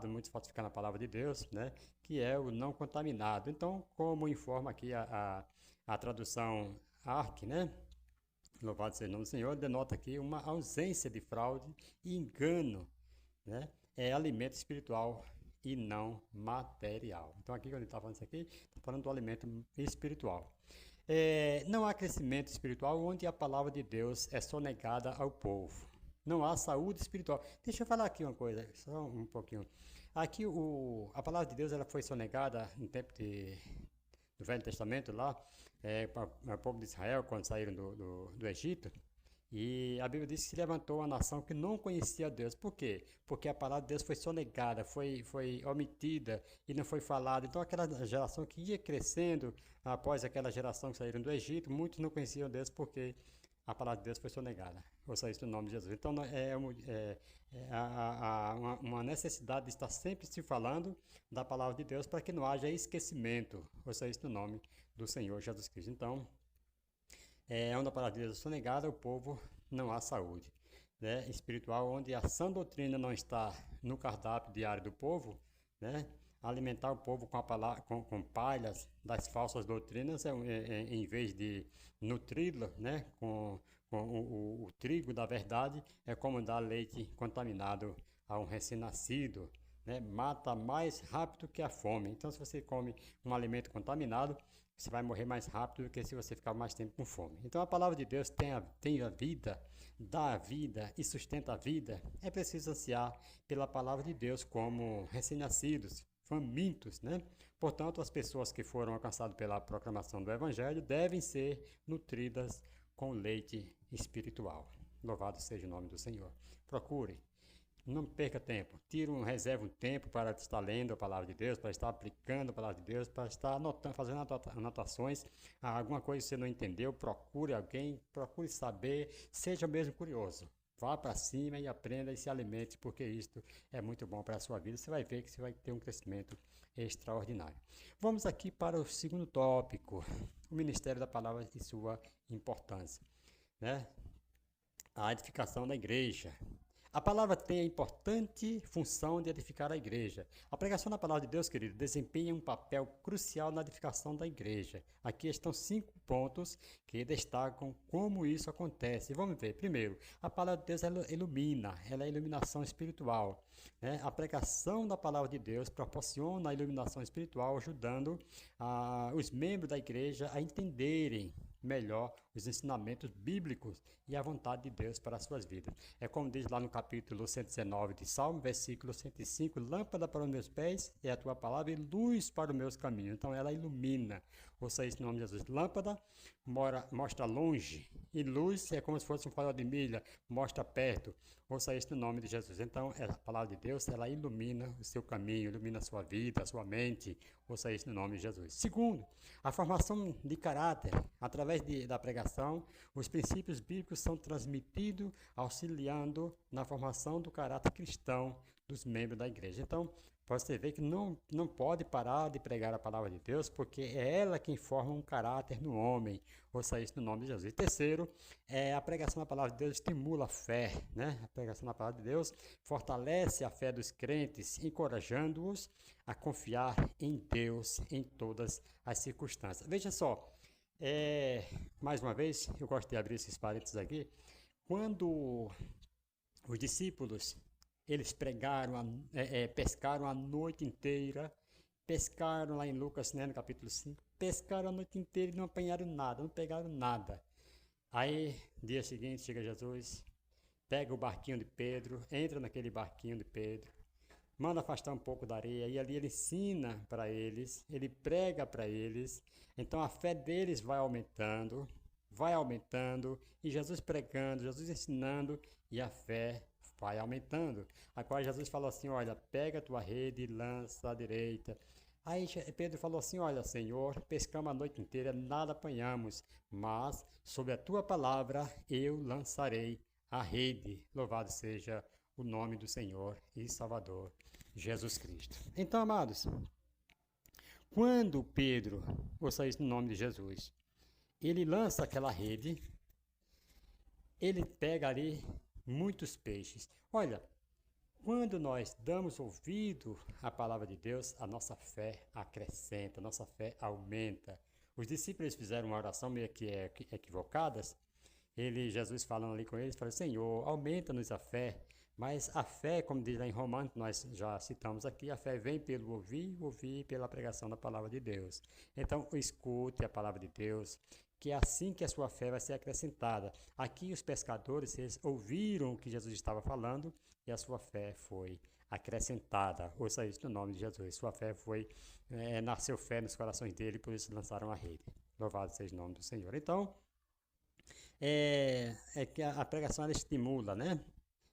muito falsificado na palavra de Deus, né, que é o não contaminado. Então, como informa aqui a tradução ARC, né, louvado seja o nome do Senhor, denota aqui uma ausência de fraude e engano, né, é alimento espiritual e não material. Então, aqui, quando ele está falando isso aqui, está falando do alimento espiritual. Não há crescimento espiritual onde a palavra de Deus é sonegada ao povo. Não há saúde espiritual. Deixa eu falar aqui uma coisa, só um pouquinho. Aqui a palavra de Deus ela foi sonegada no tempo do Velho Testamento lá, para o povo de Israel quando saíram do Egito. E a Bíblia diz que se levantou uma nação que não conhecia Deus. Por quê? Porque a palavra de Deus foi sonegada, foi omitida e não foi falada. Então aquela geração que ia crescendo, após aquela geração que saíram do Egito, muitos não conheciam Deus porque a palavra de Deus foi sonegada. Ouça isso no nome de Jesus. Então uma necessidade de estar sempre se falando da palavra de Deus para que não haja esquecimento. Ouça isso no nome do Senhor Jesus Cristo. Então, onde a palavra de Deus é sonegada, o povo não há saúde, né, espiritual, onde a sã doutrina não está no cardápio diário do povo, né, alimentar o povo com a palavra, com palhas das falsas doutrinas, em vez de nutri-lo, né, com o trigo da verdade é como dar leite contaminado a um recém-nascido, né? Mata mais rápido que a fome. Então, se você come um alimento contaminado, você vai morrer mais rápido do que se você ficar mais tempo com fome. Então, a palavra de Deus tem a vida, dá a vida e sustenta a vida. É preciso ansiar pela palavra de Deus como recém-nascidos, famintos, né? Portanto, as pessoas que foram alcançadas pela proclamação do Evangelho devem ser nutridas com leite espiritual. Louvado seja o nome do Senhor. Procure, não perca tempo. Reserve um tempo para estar lendo a palavra de Deus, para estar aplicando a palavra de Deus, para estar anotando, fazendo anotações. Alguma coisa que você não entendeu, procure alguém, procure saber, seja mesmo curioso. Vá para cima e aprenda e se alimente, porque isto é muito bom para a sua vida. Você vai ver que você vai ter um crescimento extraordinário. Vamos aqui para o segundo tópico, o ministério da palavra e sua importância, né? A edificação da igreja. A palavra tem a importante função de edificar a igreja. A pregação da palavra de Deus, querido, desempenha um papel crucial na edificação da igreja. Aqui estão 5 pontos que destacam como isso acontece. Vamos ver. Primeiro, a palavra de Deus ela ilumina, ela é iluminação espiritual, né? A pregação da palavra de Deus proporciona a iluminação espiritual, ajudando os membros da igreja a entenderem melhor os ensinamentos bíblicos e a vontade de Deus para as suas vidas. É como diz lá no capítulo 119 de Salmo, versículo 105, lâmpada para os meus pés é a tua palavra e luz para os meus caminhos. Então ela ilumina. Ouça isso no nome de Jesus. Lâmpada mostra longe e luz é como se fosse um farol de milha, mostra perto. Ouça isso no nome de Jesus. Então a palavra de Deus, ela ilumina o seu caminho, ilumina a sua vida, a sua mente. Ouça isso no nome de Jesus. Segundo, a formação de caráter. Através da pregação, os princípios bíblicos são transmitidos, auxiliando na formação do caráter cristão dos membros da igreja. Então, você vê que não pode parar de pregar a palavra de Deus, porque é ela quem forma um caráter no homem. Ouça isso no nome de Jesus. E terceiro, a pregação da palavra de Deus estimula a fé, né? A pregação da palavra de Deus fortalece a fé dos crentes, encorajando-os a confiar em Deus em todas as circunstâncias. Veja só, mais uma vez, eu gosto de abrir esses parênteses aqui. Quando os discípulos eles pescaram a noite inteira, pescaram lá em Lucas, né, no capítulo 5, pescaram a noite inteira e não apanharam nada, não pegaram nada. Aí, dia seguinte, chega Jesus, pega o barquinho de Pedro, entra naquele barquinho de Pedro, manda afastar um pouco da areia, e ali ele ensina para eles, ele prega para eles, então a fé deles vai aumentando, e Jesus pregando, Jesus ensinando, e a fé vai aumentando. Agora Jesus falou assim, olha, pega a tua rede e lança à direita. Aí Pedro falou assim, olha, Senhor, pescamos a noite inteira, nada apanhamos, mas sob a tua palavra eu lançarei a rede. Louvado seja o nome do Senhor e Salvador Jesus Cristo. Então, amados, quando Pedro, ouça isso no nome de Jesus, ele lança aquela rede, ele pega ali muitos peixes. Olha, quando nós damos ouvido à palavra de Deus, a nossa fé acrescenta, a nossa fé aumenta. Os discípulos fizeram uma oração meio que equivocadas. Jesus falando ali com eles, falou, Senhor, aumenta-nos a fé. Mas a fé, como diz lá em Romanos, nós já citamos aqui, a fé vem pelo ouvir pela pregação da palavra de Deus. Então, escute a palavra de Deus, que é assim que a sua fé vai ser acrescentada. Aqui os pescadores, eles ouviram o que Jesus estava falando e a sua fé foi acrescentada. Ouça isso no nome de Jesus. Sua fé nasceu fé nos corações dele, por isso lançaram a rede. Louvado seja o nome do Senhor. Então, que a pregação ela estimula, né?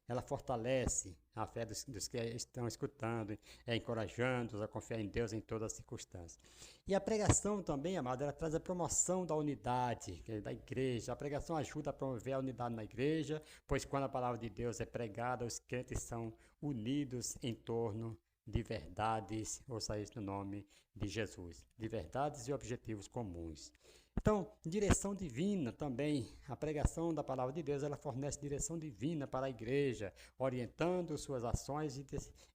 Ela fortalece a fé dos que estão escutando, encorajando-os a confiar em Deus em todas as circunstâncias. E a pregação também, amado, ela traz a promoção da unidade da igreja. A pregação ajuda a promover a unidade na igreja, pois quando a palavra de Deus é pregada, os crentes são unidos em torno de verdades, ouça isso no nome de Jesus, de verdades e objetivos comuns. Então, direção divina também, a pregação da palavra de Deus, ela fornece direção divina para a igreja, orientando suas ações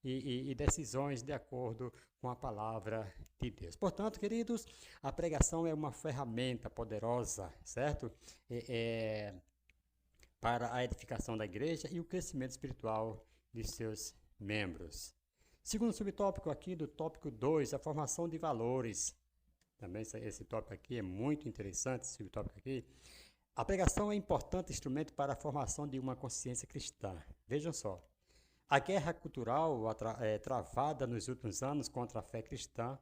e decisões de acordo com a palavra de Deus. Portanto, queridos, a pregação é uma ferramenta poderosa, certo? para a edificação da igreja e o crescimento espiritual de seus membros. Segundo subtópico aqui do tópico 2, a formação de valores. Também esse tópico aqui é muito interessante, esse subtópico aqui. A pregação é um importante instrumento para a formação de uma consciência cristã. Vejam só, a guerra cultural travada nos últimos anos contra a fé cristã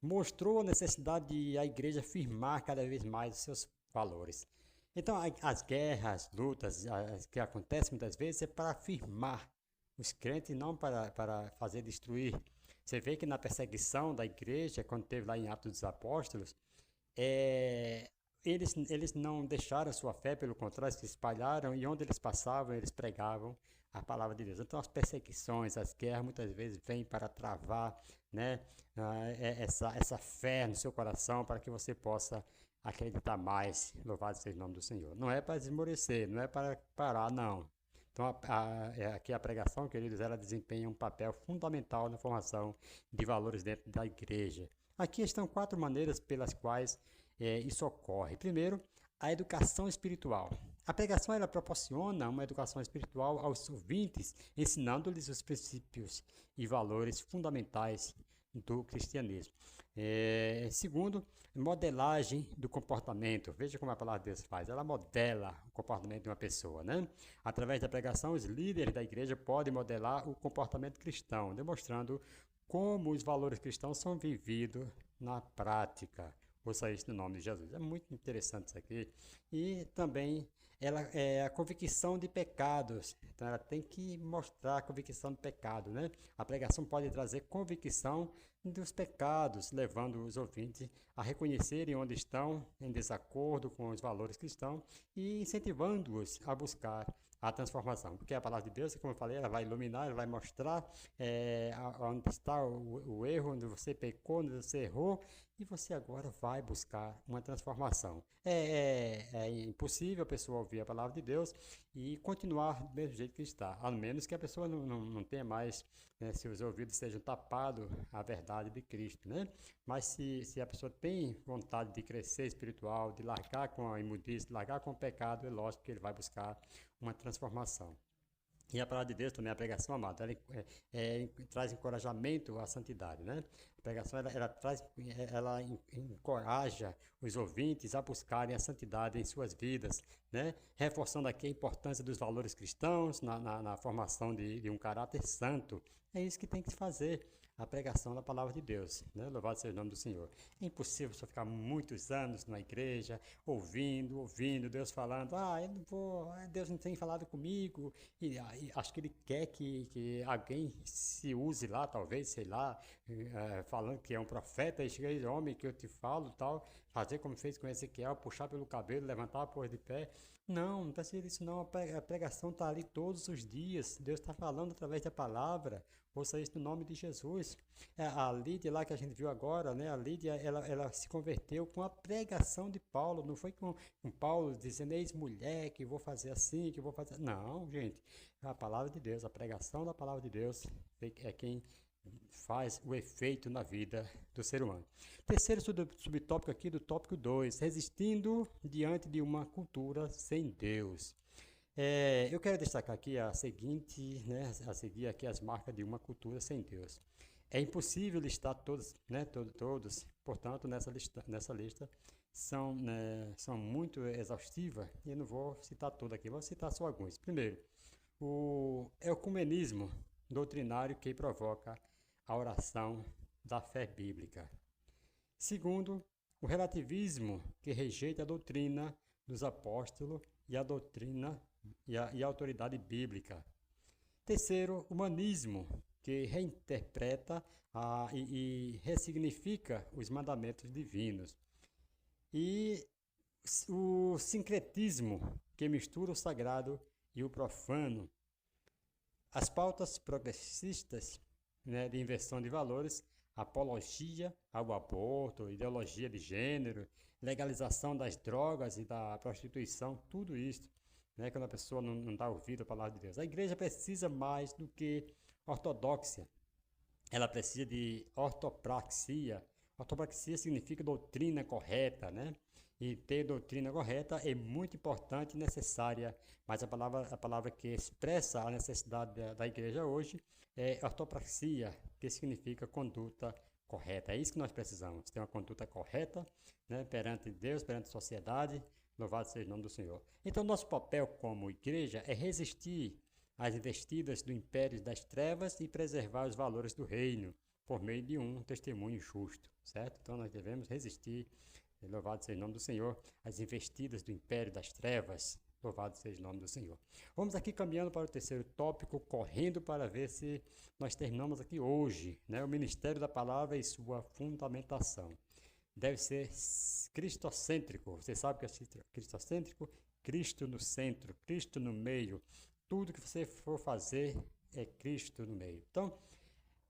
mostrou a necessidade de a igreja firmar cada vez mais os seus valores. Então, as guerras, as lutas que acontecem muitas vezes é para firmar os crentes, não para fazer destruir. Você vê que na perseguição da igreja, quando teve lá em Atos dos Apóstolos, eles não deixaram sua fé, pelo contrário, se espalharam e onde eles passavam, eles pregavam a palavra de Deus. Então, as perseguições, as guerras, muitas vezes vêm para travar, né, essa fé no seu coração, para que você possa acreditar mais. Louvado seja o nome do Senhor. Não é para esmorecer, não é para parar, não. Então, aqui a pregação, queridos, ela desempenha um papel fundamental na formação de valores dentro da igreja. Aqui estão 4 maneiras pelas quais isso ocorre. Primeiro, a educação espiritual. A pregação ela proporciona uma educação espiritual aos ouvintes, ensinando-lhes os princípios e valores fundamentais do cristianismo. Segundo, modelagem do comportamento. Veja como a palavra de Deus faz. Ela modela o comportamento de uma pessoa, né? Através da pregação, os líderes da igreja podem modelar o comportamento cristão, demonstrando como os valores cristãos são vividos na prática. Ouça isso no nome de Jesus. É muito interessante isso aqui. E também ela é a convicção de pecados. Então ela tem que mostrar a convicção de pecado, né? A pregação pode trazer convicção dos pecados, levando os ouvintes a reconhecerem onde estão em desacordo com os valores cristãos e incentivando-os a buscar a transformação. Porque a palavra de Deus, como eu falei, ela vai iluminar, ela vai mostrar onde está o erro, onde você pecou, onde você errou, e você agora vai buscar uma transformação. É impossível a pessoa ouvir a palavra de Deus e continuar do mesmo jeito que está, a menos que a pessoa não tenha mais, né, se os ouvidos sejam tapados à verdade de Cristo, né? Mas se a pessoa tem vontade de crescer espiritual, de largar com a imundície, de largar com o pecado, é lógico que ele vai buscar uma transformação. E a palavra de Deus também, a pregação, amada, ela traz encorajamento à santidade, né? A pregação, ela encoraja os ouvintes a buscarem a santidade em suas vidas, né? Reforçando aqui a importância dos valores cristãos na formação de um caráter santo. É isso que tem que fazer, a pregação da palavra de Deus, né? Louvado seja o nome do Senhor. É impossível só ficar muitos anos na igreja, ouvindo, Deus falando, eu não vou, Deus não tem falado comigo, e acho que Ele quer que alguém se use lá, talvez, sei lá, falando que é um profeta, e chega aí, homem, que eu te falo, tal, fazer como fez com Ezequiel, puxar pelo cabelo, levantar, pôr de pé. Não precisa disso não, a pregação está ali todos os dias, Deus está falando através da palavra. Ouça isso no nome de Jesus. A Lídia lá que a gente viu agora, né? A Lídia, ela se converteu com a pregação de Paulo. Não foi com Paulo dizendo, eis mulher, que vou fazer assim, que vou fazer... Não, gente. A palavra de Deus, a pregação da palavra de Deus é quem faz o efeito na vida do ser humano. Terceiro subtópico aqui do tópico 2, resistindo diante de uma cultura sem Deus. Eu quero destacar aqui a seguinte, né, a seguir aqui as marcas de uma cultura sem Deus. É impossível listar todos, né, todos, portanto, nessa lista são muito exaustivas e eu não vou citar todas aqui, vou citar só alguns. Primeiro, o ecumenismo doutrinário que provoca a oração da fé bíblica. Segundo, o relativismo que rejeita a doutrina dos apóstolos e a doutrina e a autoridade bíblica. Terceiro, humanismo, que reinterpreta e ressignifica os mandamentos divinos. E o sincretismo, que mistura o sagrado e o profano. As pautas progressistas, né, de inversão de valores, apologia ao aborto, ideologia de gênero, legalização das drogas e da prostituição, tudo isso, né, quando a pessoa não dá ouvido à palavra de Deus. A igreja precisa mais do que ortodoxia, ela precisa de ortopraxia. Ortopraxia significa doutrina correta, né? e ter doutrina correta é muito importante e necessária, mas a palavra que expressa a necessidade da igreja hoje é ortopraxia, que significa conduta correta. É isso que nós precisamos, ter uma conduta correta, né, perante Deus, perante a sociedade. Louvado seja o nome do Senhor. Então, nosso papel como igreja é resistir às investidas do império das trevas e preservar os valores do reino por meio de um testemunho justo, certo? Então, nós devemos resistir, louvado seja o nome do Senhor, às investidas do império das trevas. Louvado seja o nome do Senhor. Vamos aqui caminhando para o terceiro tópico, correndo para ver se nós terminamos aqui hoje, né? O ministério da palavra e sua fundamentação. Deve ser cristocêntrico. Você sabe o que é cristocêntrico? Cristo no centro, Cristo no meio. Tudo que você for fazer é Cristo no meio. Então,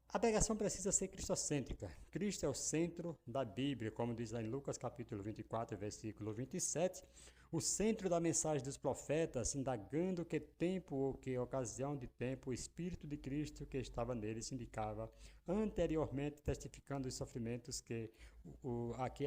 a pregação precisa ser cristocêntrica. Cristo é o centro da Bíblia, como diz lá em Lucas capítulo 24, versículo 27. O centro da mensagem dos profetas, indagando que tempo ou que ocasião de tempo o Espírito de Cristo que estava neles indicava anteriormente, testificando os sofrimentos que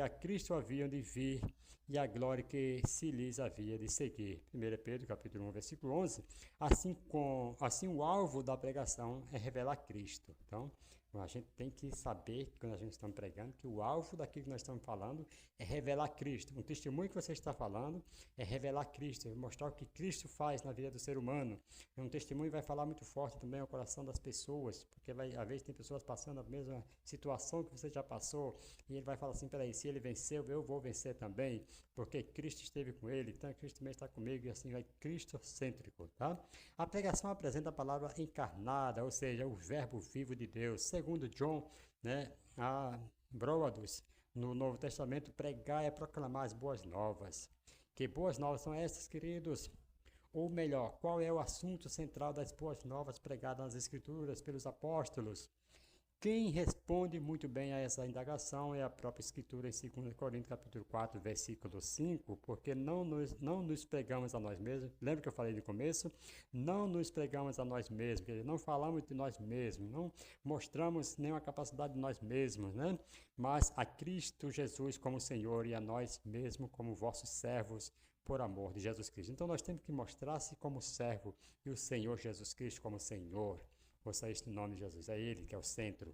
a Cristo haviam de vir e a glória que se lhes havia de seguir. 1 Pedro capítulo 1, versículo 11. Assim o alvo da pregação é revelar Cristo. Então, a gente tem que saber, quando a gente está pregando, que o alvo daquilo que nós estamos falando é revelar Cristo. Um testemunho que você está falando é revelar Cristo, é mostrar o que Cristo faz na vida do ser humano. Um testemunho vai falar muito forte também ao coração das pessoas, porque às vezes tem pessoas passando a mesma situação que você já passou, e ele vai falar assim, peraí, se ele venceu, eu vou vencer também, porque Cristo esteve com ele, então Cristo também está comigo, e assim vai cristocêntrico, tá? A pregação apresenta a palavra encarnada, ou seja, o verbo vivo de Deus. Segundo John, né, a Broadus, no Novo Testamento, pregar é proclamar as boas novas. Que boas novas são essas, queridos? Ou melhor, qual é o assunto central das boas novas pregadas nas Escrituras pelos apóstolos? Quem responde muito bem a essa indagação é a própria Escritura em 2 Coríntios capítulo 4, versículo 5, porque não nos pregamos a nós mesmos. Lembra que eu falei no começo? Não nos pregamos a nós mesmos, quer dizer, não falamos de nós mesmos, não mostramos nenhuma capacidade de nós mesmos, né? Mas a Cristo Jesus como Senhor e a nós mesmos como vossos servos por amor de Jesus Cristo. Então nós temos que mostrar-se como servo e o Senhor Jesus Cristo como Senhor. Ouça isso no nome de Jesus, é ele que é o centro.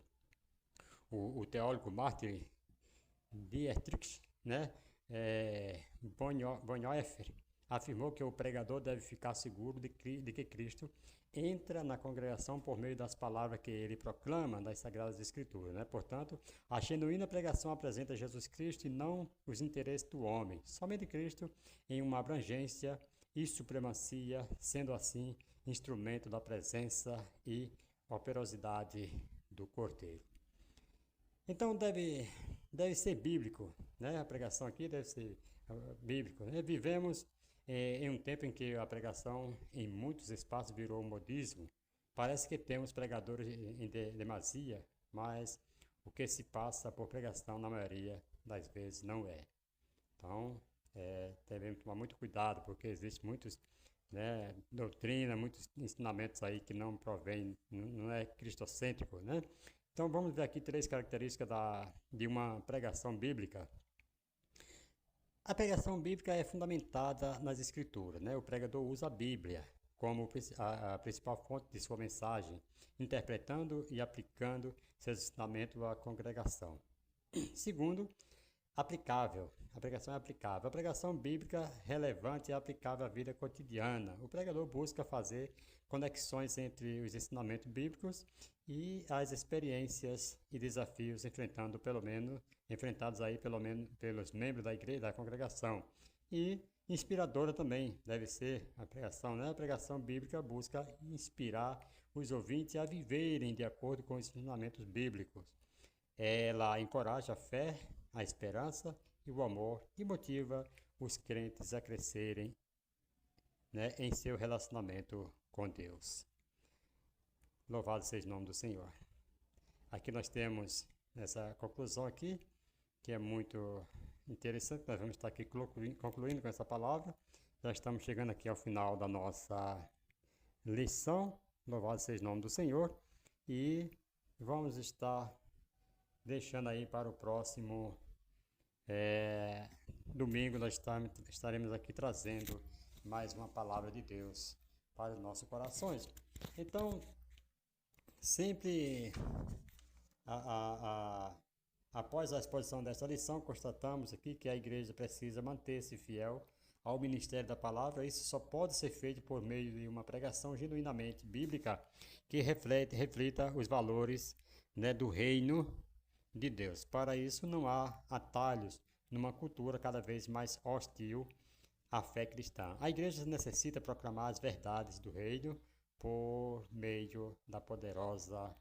O teólogo mártir Dietrich, né, Bonhoeffer, afirmou que o pregador deve ficar seguro de que Cristo entra na congregação por meio das palavras que ele proclama das Sagradas Escrituras, né? Portanto, a genuína pregação apresenta Jesus Cristo e não os interesses do homem, somente Cristo em uma abrangência e supremacia, sendo assim instrumento da presença e operosidade do Cordeiro. Então deve ser bíblico, né? A pregação aqui deve ser bíblico, né? Vivemos em um tempo em que a pregação em muitos espaços virou modismo. Parece que temos pregadores em demasia, mas o que se passa por pregação na maioria das vezes não é. Então, devemos tomar muito cuidado, porque existem muitos, né, doutrina, muitos ensinamentos aí que não provém, não é cristocêntrico, né? Então vamos ver aqui 3 características de uma pregação bíblica. A pregação bíblica é fundamentada nas Escrituras, né? O pregador usa a Bíblia como a principal fonte de sua mensagem, interpretando e aplicando seus ensinamentos à congregação. Segundo, aplicável. A pregação é aplicável. A pregação bíblica relevante e aplicável à vida cotidiana. O pregador busca fazer conexões entre os ensinamentos bíblicos e as experiências e desafios enfrentados aí pelo menos pelos membros da igreja, da congregação. E inspiradora também deve ser a pregação, né? A pregação bíblica busca inspirar os ouvintes a viverem de acordo com os ensinamentos bíblicos. Ela encoraja a fé, a esperança e o amor e motiva os crentes a crescerem, né, em seu relacionamento com Deus. Louvado seja o nome do Senhor. Aqui nós temos essa conclusão aqui, que é muito interessante. Nós vamos estar aqui concluindo com essa palavra. Já estamos chegando aqui ao final da nossa lição. Louvado seja o nome do Senhor. E vamos estar deixando aí para o próximo domingo nós estaremos aqui trazendo mais uma palavra de Deus para os nossos corações. Então, sempre após a exposição desta lição, constatamos aqui que a igreja precisa manter-se fiel ao ministério da palavra. Isso só pode ser feito por meio de uma pregação genuinamente bíblica que reflita os valores, né, do reino de Deus. Para isso, não há atalhos numa cultura cada vez mais hostil à fé cristã. A igreja necessita proclamar as verdades do reino por meio da poderosa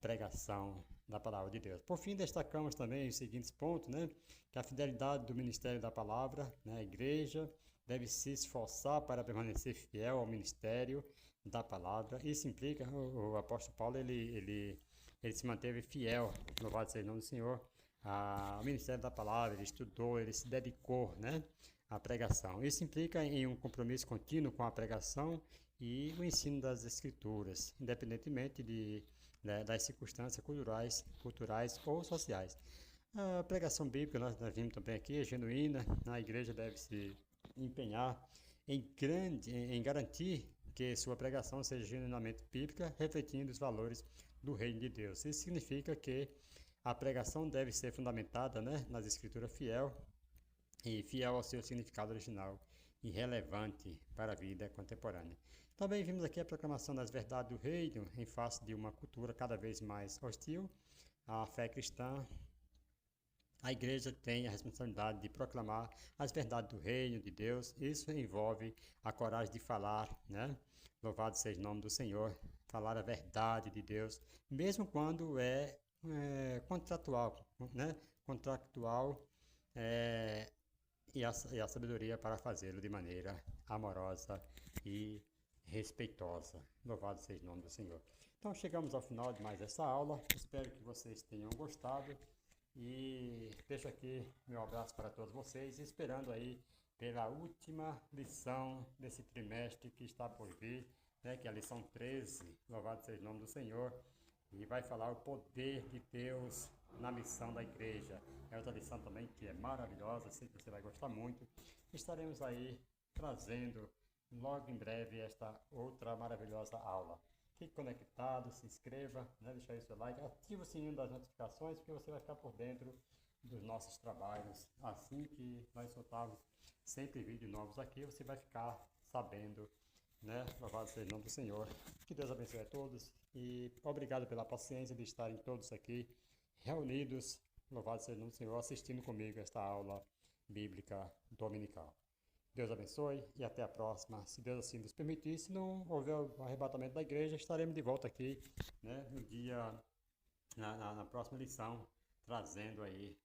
pregação da palavra de Deus. Por fim, destacamos também os seguintes pontos, né? Que a fidelidade do ministério da palavra, né? A igreja deve se esforçar para permanecer fiel ao ministério da palavra. Isso implica, o apóstolo Paulo, ele se manteve fiel, louvado seja o nome do Senhor, ao ministério da palavra. Ele estudou, ele se dedicou, né, à pregação. Isso implica em um compromisso contínuo com a pregação e o ensino das escrituras, independentemente das circunstâncias culturais ou sociais. A pregação bíblica, nós vimos também aqui, é genuína. A igreja deve se empenhar em garantir que sua pregação seja genuinamente bíblica, refletindo os valores do reino de Deus. Isso significa que a pregação deve ser fundamentada, né, nas escrituras, fiel ao seu significado original e relevante para a vida contemporânea. Também vimos aqui a proclamação das verdades do reino em face de uma cultura cada vez mais hostil à fé cristã. A igreja tem a responsabilidade de proclamar as verdades do reino de Deus. Isso envolve a coragem de falar, né? Louvado seja o nome do Senhor. Falar a verdade de Deus, mesmo quando é contratual, né? E a sabedoria para fazê-lo de maneira amorosa e respeitosa. Louvado seja o nome do Senhor. Então, chegamos ao final de mais essa aula. Espero que vocês tenham gostado. E deixo aqui meu abraço para todos vocês, esperando aí pela última lição desse trimestre que está por vir, né, que é a lição 13, louvado seja o nome do Senhor, e vai falar o poder de Deus na missão da igreja. É outra lição também que é maravilhosa, sei que você vai gostar muito. Estaremos aí trazendo logo em breve esta outra maravilhosa aula. Fique conectado, se inscreva, né? Deixa aí seu like, ative o sininho das notificações, porque você vai ficar por dentro dos nossos trabalhos. Assim que nós soltarmos sempre vídeos novos aqui, você vai ficar sabendo, né? Louvado seja o nome do Senhor. Que Deus abençoe a todos e obrigado pela paciência de estarem todos aqui reunidos, louvado seja o nome do Senhor, assistindo comigo esta aula bíblica dominical. Deus abençoe e até a próxima. Se Deus assim nos permitir, se não houver o arrebatamento da igreja, estaremos de volta aqui, né, no dia, na próxima lição, trazendo aí